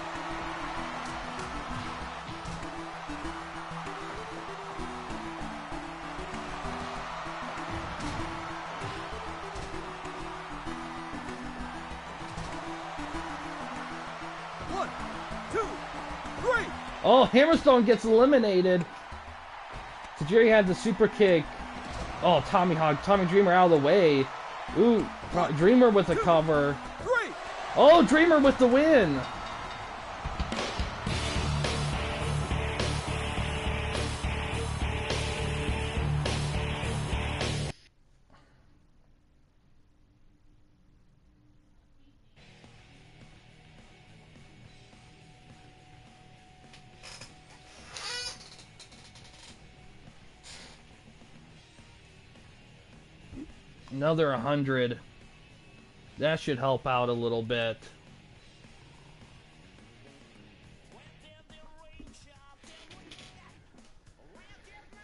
One, two, three. Oh, Hammerstone gets eliminated. Tajiri had the super kick. Oh, Tommy Dreamer out of the way. Ooh, Dreamer with a cover. Three. Oh, Dreamer with the win. Another 100. That should help out a little bit.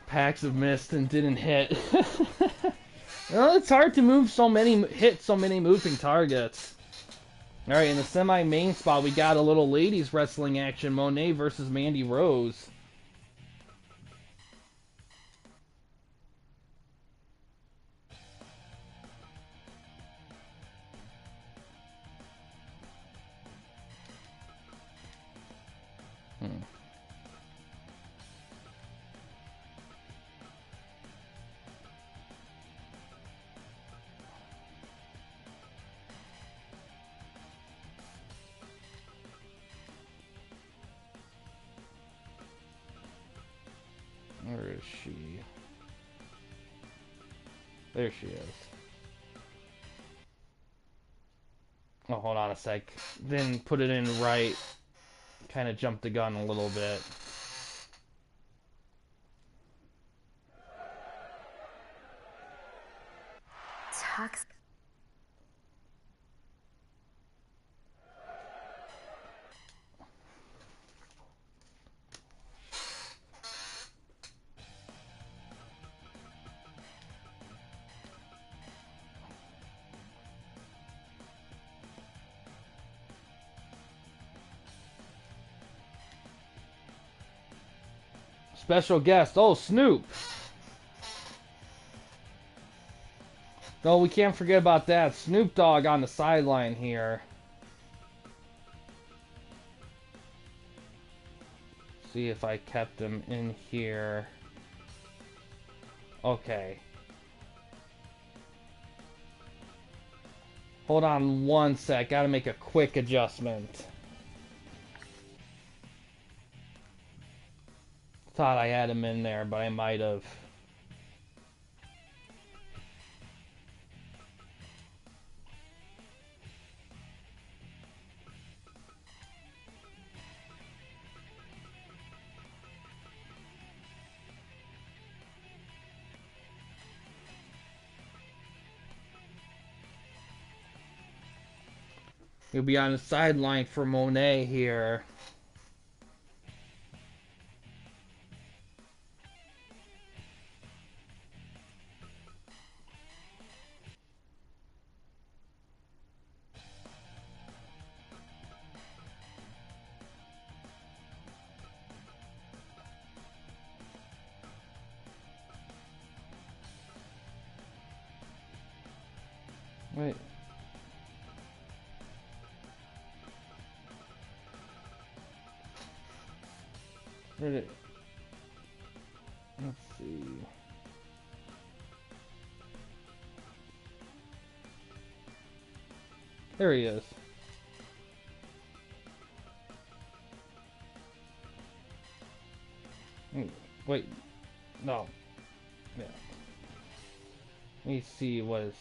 Packs have missed and didn't hit. Well, it's hard to hit so many moving targets. Alright, in the semi-main spot, we got a little ladies wrestling action. Monet versus Mandy Rose. Where is she? There she is. Oh, hold on a sec. Didn't put it in right. Kind of jumped the gun a little bit. Toxic. Special guest. Oh, Snoop. No, we can't forget about that. Snoop Dogg on the sideline here. See if I kept him in here. Okay. Hold on one sec. Gotta make a quick adjustment. Thought I had him in there, but I might have. He'll be on the sideline for Monet here. Wait. Where did it? Let's see. There he is. Wait. No. Yeah. Let me see what is.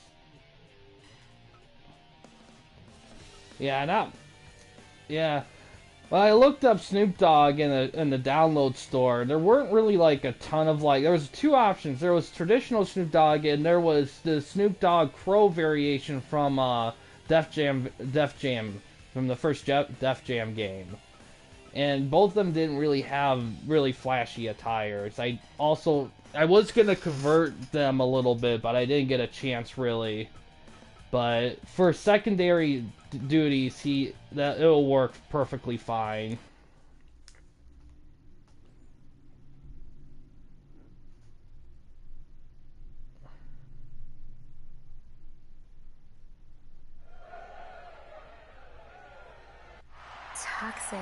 Yeah, not. Yeah. Well, I looked up Snoop Dogg in the download store. There weren't really like a ton of like. There was two options. There was traditional Snoop Dogg, and there was the Snoop Dogg Crow variation from Def Jam from the first Def Jam game. And both of them didn't really have really flashy attires. I was gonna convert them a little bit, but I didn't get a chance really. But for secondary duties, it'll work perfectly fine. Toxic.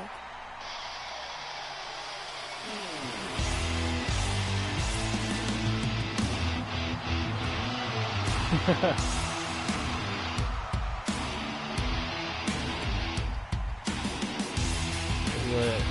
Lit.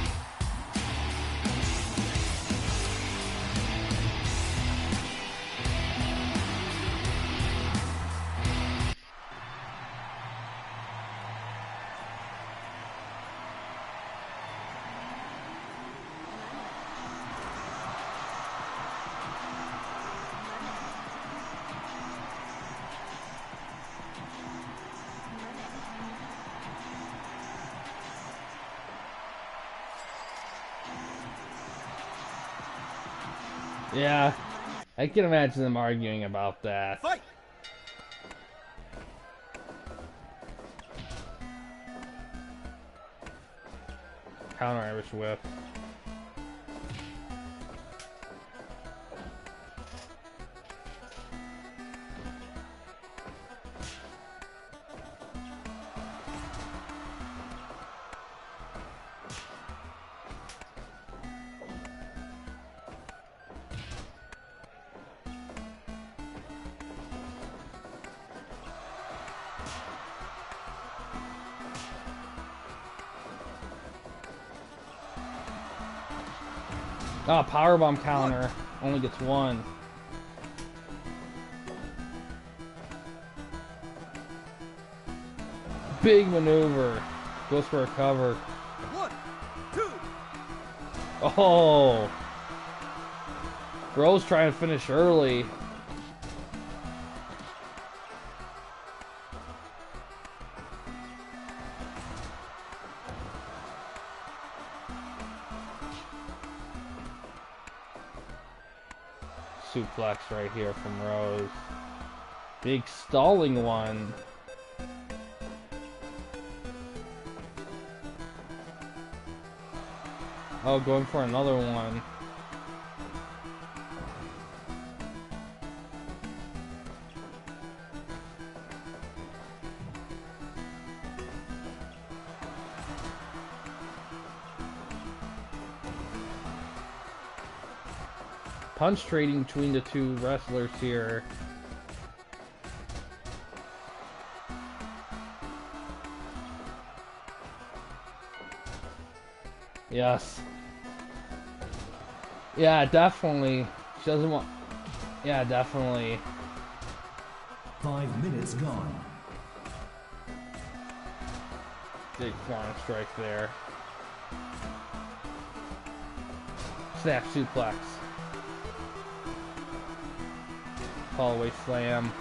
Yeah, I can imagine them arguing about that. Fight! Counter Irish whip. Ah, powerbomb counter. Only gets one. Big maneuver. Goes for a cover. 1, 2. Oh. Rose trying to finish early. Suplex right here from Rose. Big stalling one. Oh, going for another one. Punch trading between the two wrestlers here. Yes. Yeah, definitely. She doesn't want... Yeah, definitely. 5 minutes gone. Big flying strike there. Snap suplex. Fallaway slam.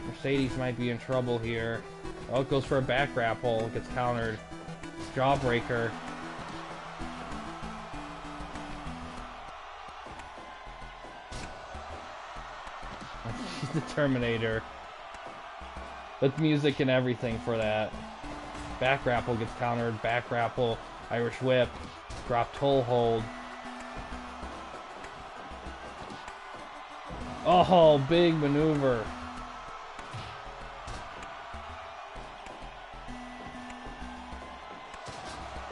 Mercedes might be in trouble here. Oh, it goes for a back grapple. Gets countered. Jawbreaker. She's the Terminator. With music and everything for that. Back grapple gets countered. Back grapple. Irish whip. Drop toe hold. Oh, big maneuver.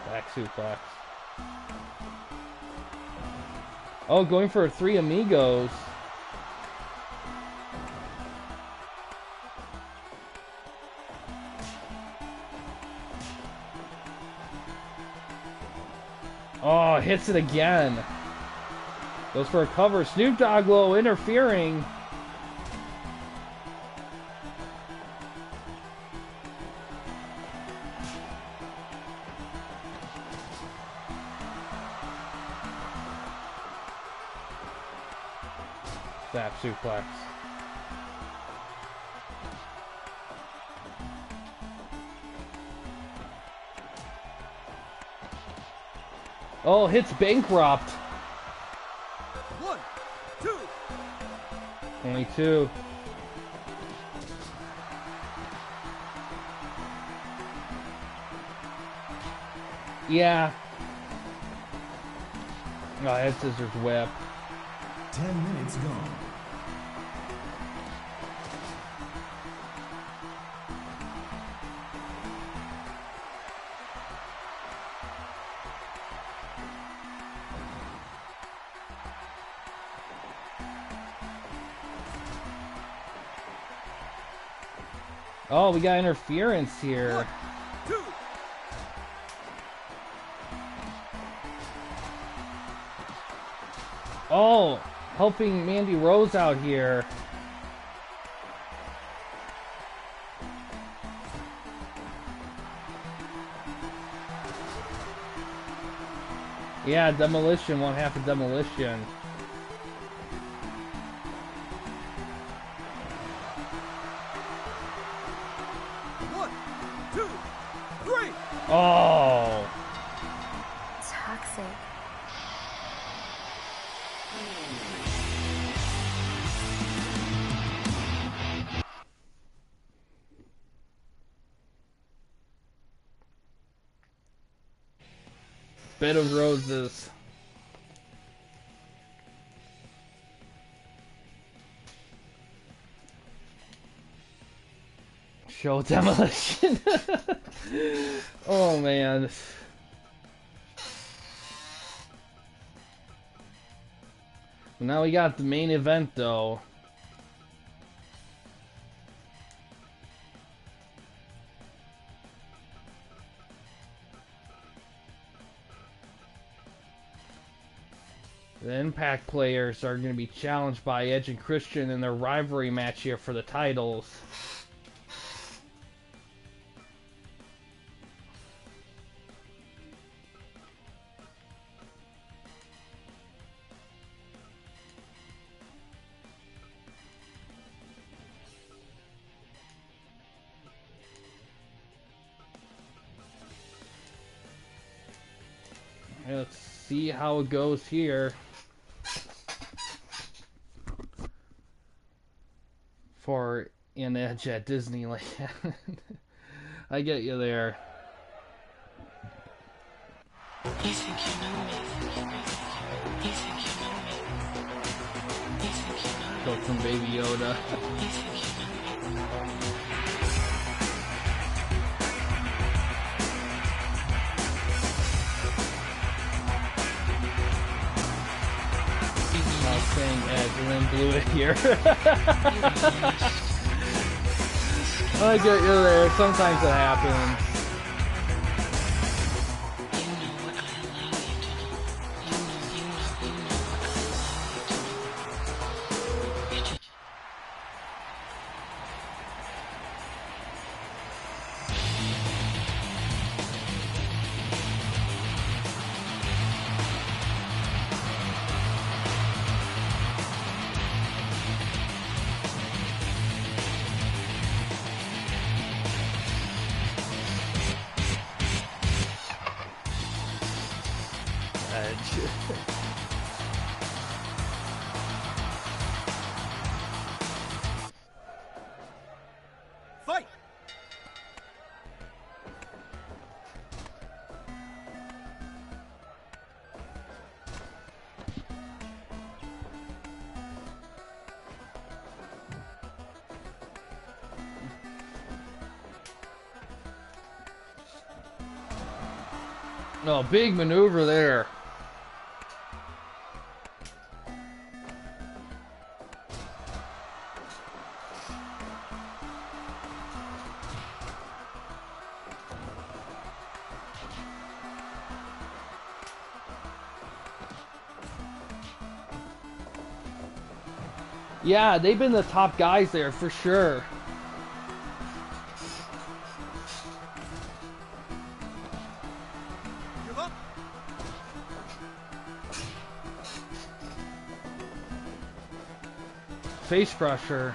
Back suplex. Oh, going for 3 amigos. Oh, hits it again. Goes for a cover. Snoop Dogg low interfering. Snap suplex. Oh, hits bankrupt. 1, 2. Only 2. Yeah. Oh, head scissors whip. 10 minutes gone. Oh, we got interference here. 1, 2. Oh, helping Mandy Rose out here. Yeah, demolition, 1/2 of demolition. Oh. Toxic. Bed of roses. Show demolition. Oh man. Well, now we got the main event though. The Impact players are going to be challenged by Edge and Christian in their rivalry match here for the titles. Let's see how it goes here. For an Edge at Disneyland. I get you there. You think you know me? You think you know me? You think you know me? Go from Baby Yoda. You think you know me? I was saying Edge and then blew it here. I get you there. Sometimes it happens. You know what I allow you to know. You know what I allow you to know. Edge. Fight! No, big maneuver there. Yeah, they've been the top guys there for sure. Give up! face crusher.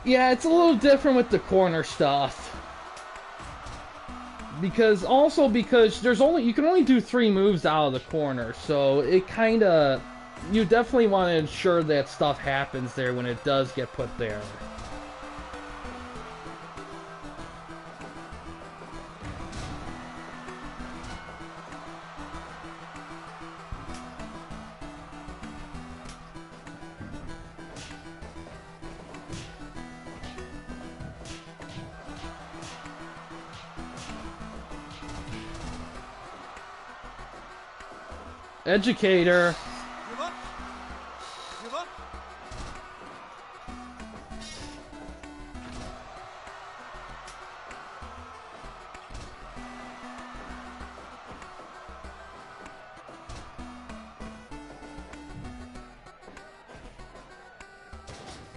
Yeah, it's a little different with the corner stuff. Because there's only, you can only do 3 moves out of the corner, so it kinda, you definitely want to ensure that stuff happens there when it does get put there. Educator. Give up. Give up.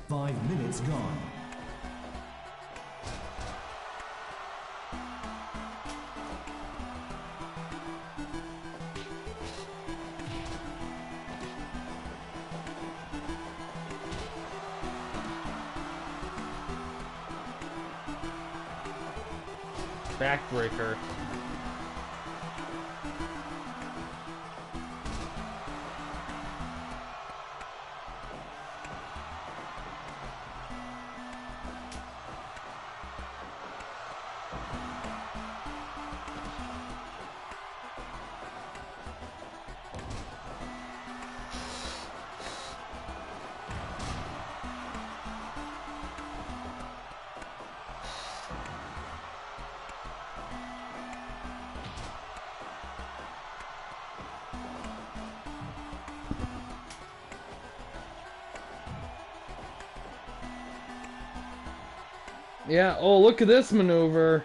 Five minutes gone. Backbreaker. Yeah, oh, look at this maneuver.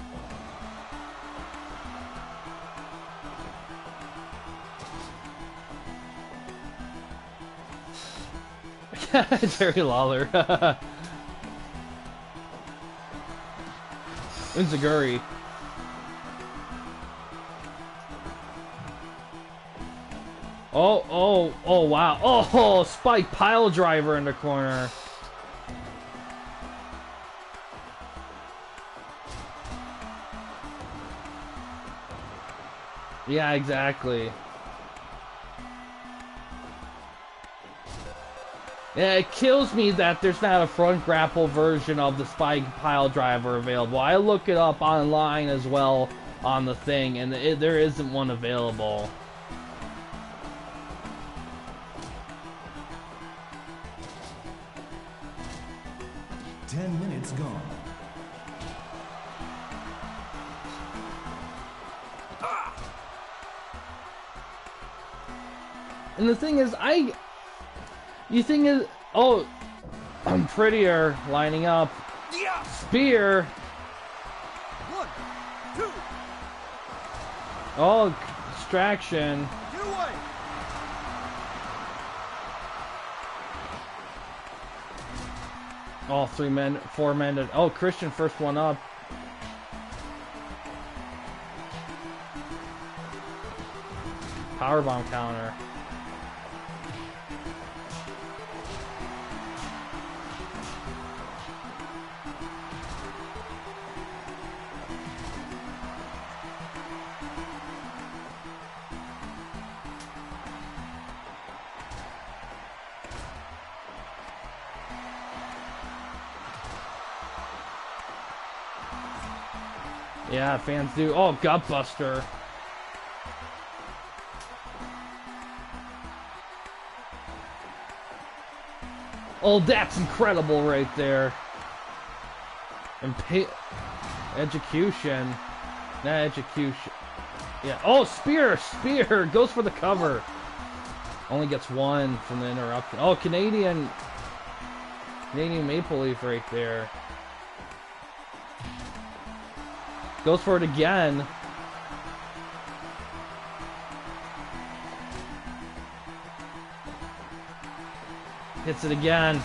Jerry Lawler. Unzaguri. Oh, wow. Oh, Spike pile driver in the corner. Yeah, exactly. Yeah, it kills me that there's not a front grapple version of the Spike pile driver available. I look it up online as well on the thing, and there isn't one available. Ten minutes gone. And the thing is, oh, I'm prettier lining up. Spear. 1, 2. Oh, distraction. Get away. Oh, 4 men. Oh, Christian first one up. Powerbomb counter. Yeah, fans do. Oh, Gutbuster. Oh, that's incredible right there. And execution. Not execution. Yeah. Oh, spear. Goes for the cover. Only gets 1 from the interruption. Oh, Canadian Maple Leaf right there. Goes for it again. Hits it again.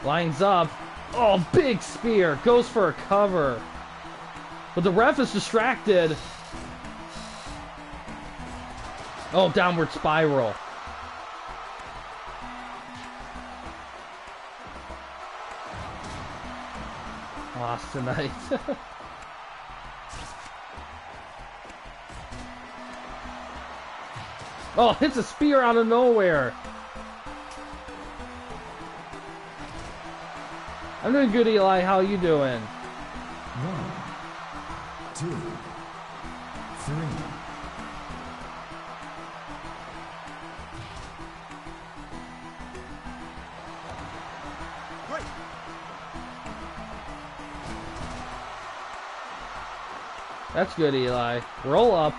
Lines up. Oh, big spear. Goes for a cover. But the ref is distracted. Oh, downward spiral. Lost tonight. Oh, hits a spear out of nowhere. I'm doing good, Eli. How you doing? 1, 2, 3. Great. That's good, Eli. Roll up.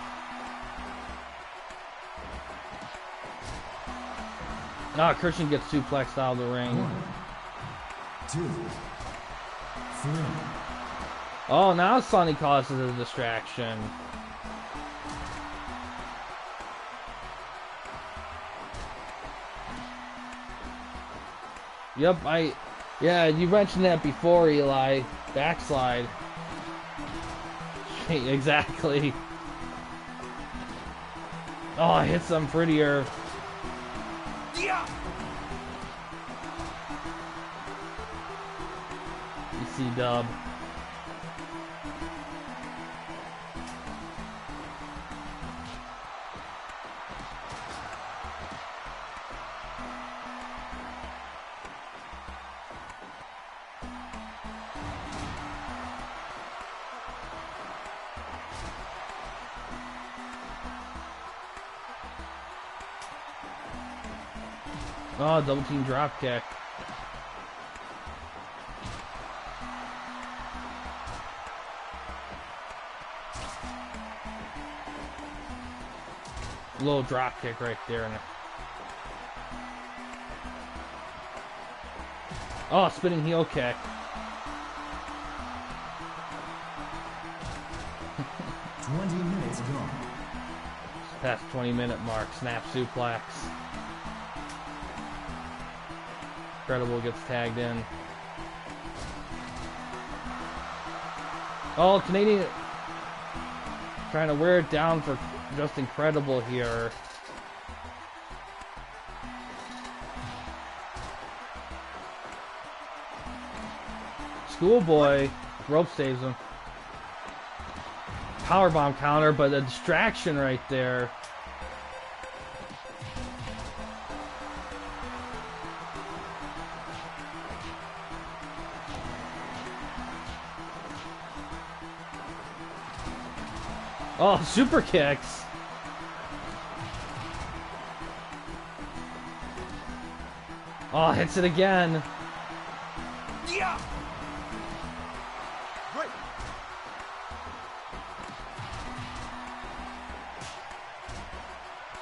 Ah, Christian gets suplexed out of the ring. 1, 2, 3. Oh, now Sonny causes a distraction. Yep, yeah, you mentioned that before, Eli. Backslide. Exactly. Oh, it hits them prettier. Yeah. EC dub. Oh, double team drop kick. Little drop kick right there. Oh, spinning heel kick. 20 minutes gone. Past 20-minute mark. Snap suplex. Incredible gets tagged in. Oh, Canadian trying to wear it down for just Incredible here. Schoolboy rope saves him. Powerbomb counter, but a distraction right there. Oh, super kicks. Oh, hits it again. Yeah. Great.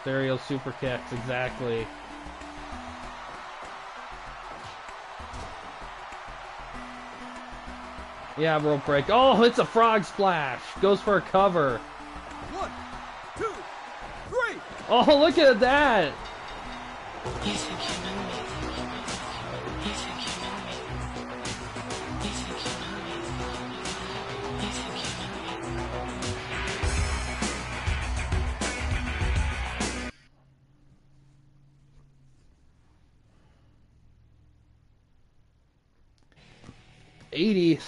Stereo super kicks, exactly. Yeah, rope break. Oh, it's a frog splash. Goes for a cover. 1, 2, 3. Oh, look at that. You think you know me? You think you know me? You think you know me? You think you know me? 80.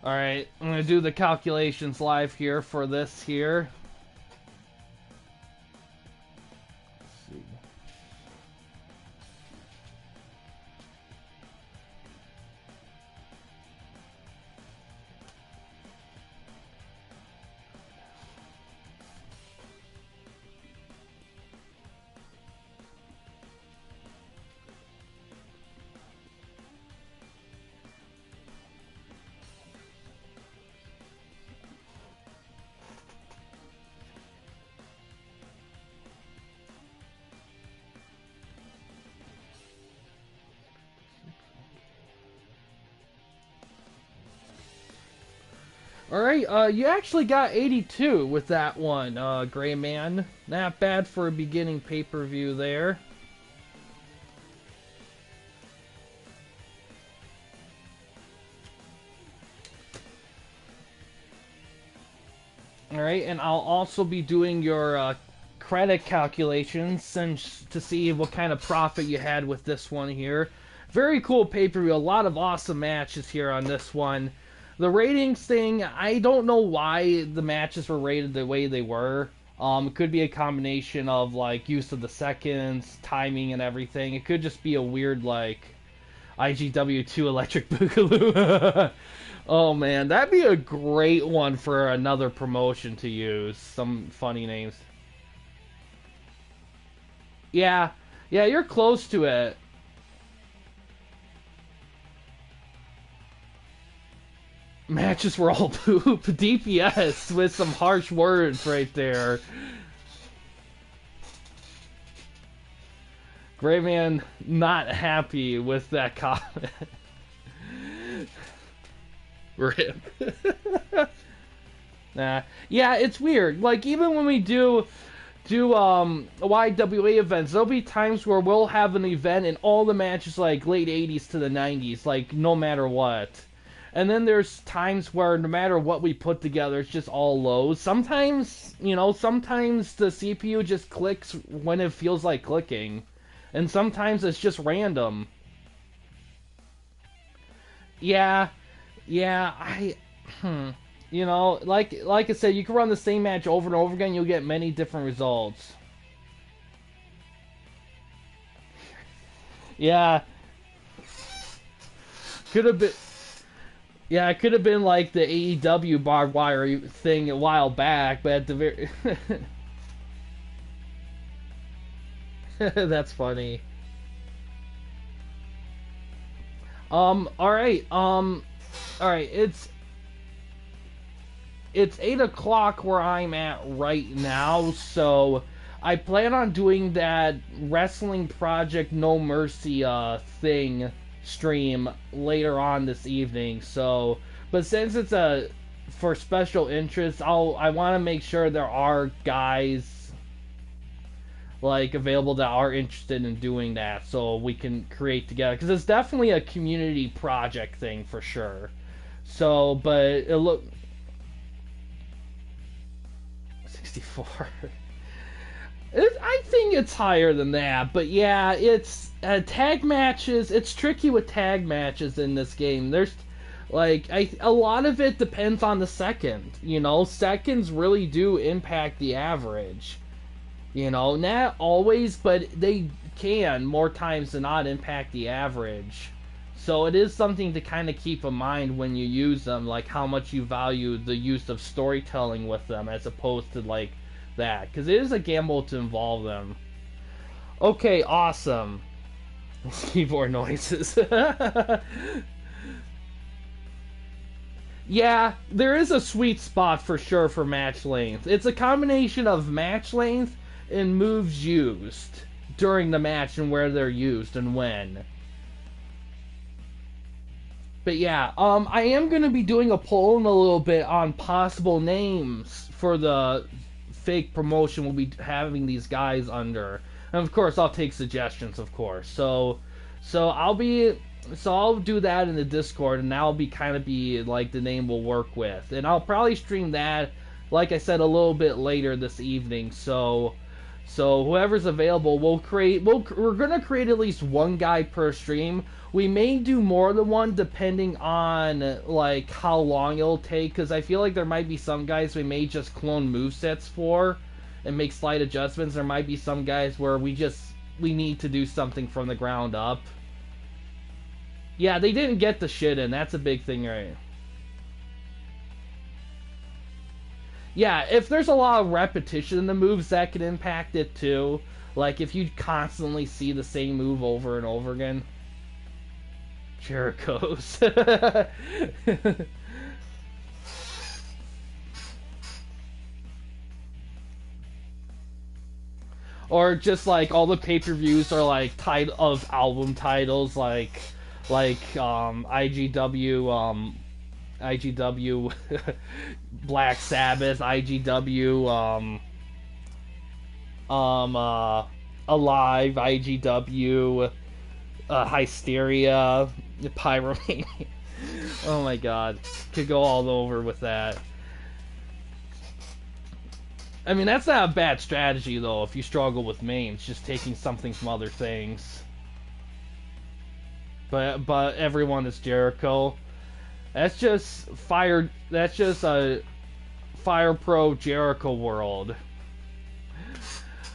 Alright, I'm going to do the calculations live here for this here. Let's see. Alright, you actually got 82 with that one, Gray Man. Not bad for a beginning pay-per-view there. Alright, and I'll also be doing your credit calculations to see what kind of profit you had with this one here. Very cool pay-per-view, a lot of awesome matches here on this one. The ratings thing, I don't know why the matches were rated the way they were. It could be a combination of like use of the seconds, timing, and everything. It could just be a weird like IGW2 Electric Boogaloo. Oh man, that'd be a great one for another promotion to use. Some funny names. Yeah, you're close to it. Matches were all poop. DPS with some harsh words right there. Gray Man not happy with that comment. Rip. Nah. Yeah, it's weird. Like, even when we do YWA events, there'll be times where we'll have an event and all the matches like late 80s to the 90s, like no matter what. And then there's times where no matter what we put together, it's just all lows. Sometimes, sometimes the CPU just clicks when it feels like clicking. And sometimes it's just random. Yeah, like I said, you can run the same match over and over again, you'll get many different results. Yeah. It could have been like the AEW barbed wire thing a while back, but at the very... That's funny. Alright, it's 8 o'clock where I'm at right now, so I plan on doing that Wrestling Project No Mercy thing stream later on this evening. So, but since it's for special interest, I want to make sure there are guys like available that are interested in doing that, so we can create together, because it's definitely a community project thing for sure. So, but it look 64. I think it's higher than that, but yeah, it's tag matches. It's tricky with tag matches in this game. There's like a lot of it depends on the second. Seconds really do impact the average. Not always, but they can more times than not impact the average. So it is something to kind of keep in mind when you use them, like how much you value the use of storytelling with them as opposed to like that, because it is a gamble to involve them. Okay, awesome. Keyboard noises. Yeah, there is a sweet spot for sure for match length. It's a combination of match length and moves used during the match and where they're used and when. But yeah, I am going to be doing a poll in a little bit on possible names for the fake promotion we'll be having these guys under. And of course, I'll take suggestions, of course. So I'll do that in the Discord, and that'll be like the name we'll work with. And I'll probably stream that, like I said, a little bit later this evening. So whoever's available, we're gonna create at least one guy per stream. We may do more than one depending on like how long it'll take, because I feel like there might be some guys we may just clone movesets for and make slight adjustments. There might be some guys where we need to do something from the ground up. Yeah, they didn't get the shit in. That's a big thing, right? Yeah, if there's a lot of repetition in the moves, that could impact it too. Like if you constantly see the same move over and over again. Jericho's. Or just like all the pay-per-views are like of album titles, like IGW IGW Black Sabbath, IGW Alive, IGW Hysteria, Pyromania. Oh my god, could go all over with that. I mean, that's not a bad strategy though if you struggle with mains, just taking something from other things. But everyone is Jericho. That's just Fire. That's just a Fire Pro Jericho world.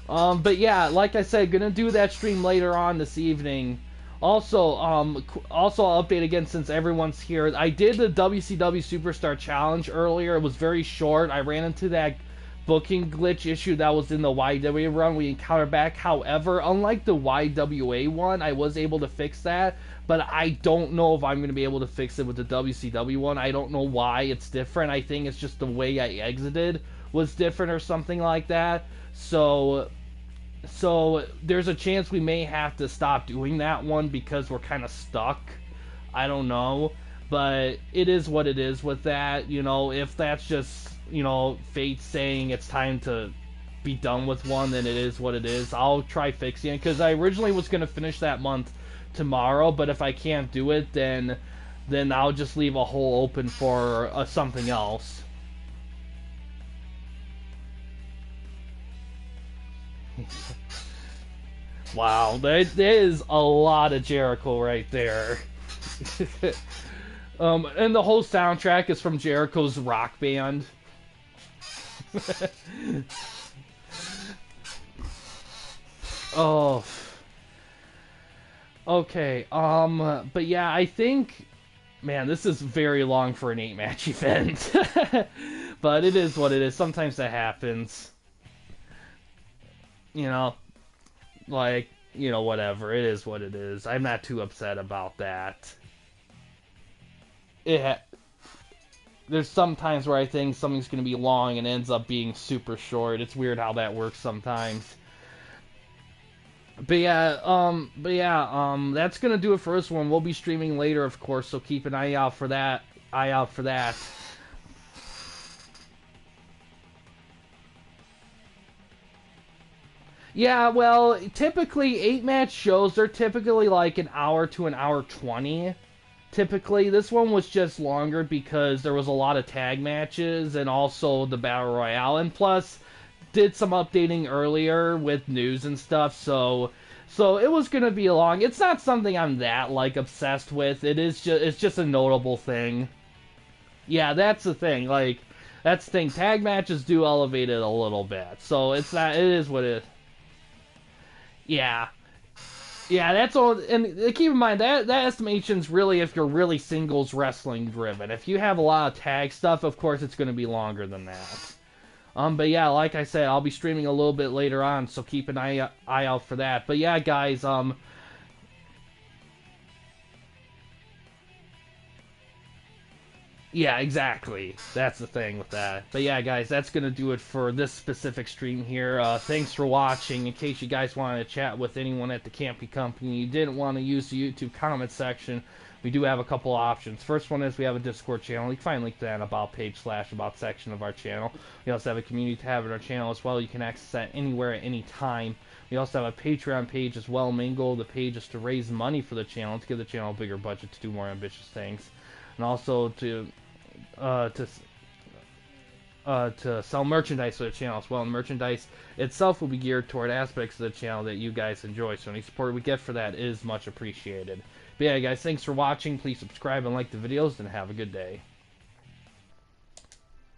But yeah, like I said, gonna do that stream later on this evening. Also, I'll update again since everyone's here. I did the WCW Superstar Challenge earlier. It was very short. I ran into that booking glitch issue that was in the YWA run we encountered back. However, unlike the YWA one, I was able to fix that. But I don't know if I'm going to be able to fix it with the WCW one. I don't know why it's different. I think it's just the way I exited was different or something like that. So there's a chance we may have to stop doing that one because we're kind of stuck. I don't know. But it is what it is with that. You know, if that's just, you know, fate saying it's time to be done with one, then it is what it is. I'll try fixing it because I originally was going to finish that month tomorrow, but if I can't do it, then I'll just leave a hole open for something else. Wow, there is a lot of Jericho right there. And the whole soundtrack is from Jericho's rock band. Oh. Okay, but yeah, I think, man, this is very long for an 8-match event. But it is what it is. Sometimes that happens. You know, like, you know, whatever. It is what it is. I'm not too upset about that. There's some times where I think something's going to be long and ends up being super short. It's weird how that works sometimes. But yeah, that's gonna do it for this one. We'll be streaming later, of course, so keep an eye out for that. Yeah, well, typically 8-match shows, they're typically like an hour to an hour 20. Typically, this one was just longer because there was a lot of tag matches and also the Battle Royale, and plus did some updating earlier with news and stuff, so it was gonna be long. It's not something I'm that like obsessed with. It's just a notable thing. Yeah, that's the thing. Like, that's the thing. Tag matches do elevate it a little bit, so it's not. It is what it is. Yeah, that's all. And keep in mind that estimation's really if you're really singles wrestling driven. If you have a lot of tag stuff, of course it's gonna be longer than that. But yeah, like I said, I'll be streaming a little bit later on, so keep an eye out for that. But yeah, guys, yeah, exactly. That's the thing with that. But yeah, guys, that's gonna do it for this specific stream here. Thanks for watching. In case you guys wanted to chat with anyone at the Campy Company, you didn't want to use the YouTube comment section, we do have a couple options. First one is we have a Discord channel. You can find a link to that in About page / About section of our channel. We also have a community tab in our channel as well. You can access that anywhere at any time. We also have a Patreon page as well. Main goal of the page is to raise money for the channel, to give the channel a bigger budget to do more ambitious things, and also to sell merchandise for the channel as well. And merchandise itself will be geared toward aspects of the channel that you guys enjoy. So any support we get for that is much appreciated. But yeah, guys, thanks for watching. Please subscribe and like the videos, and have a good day.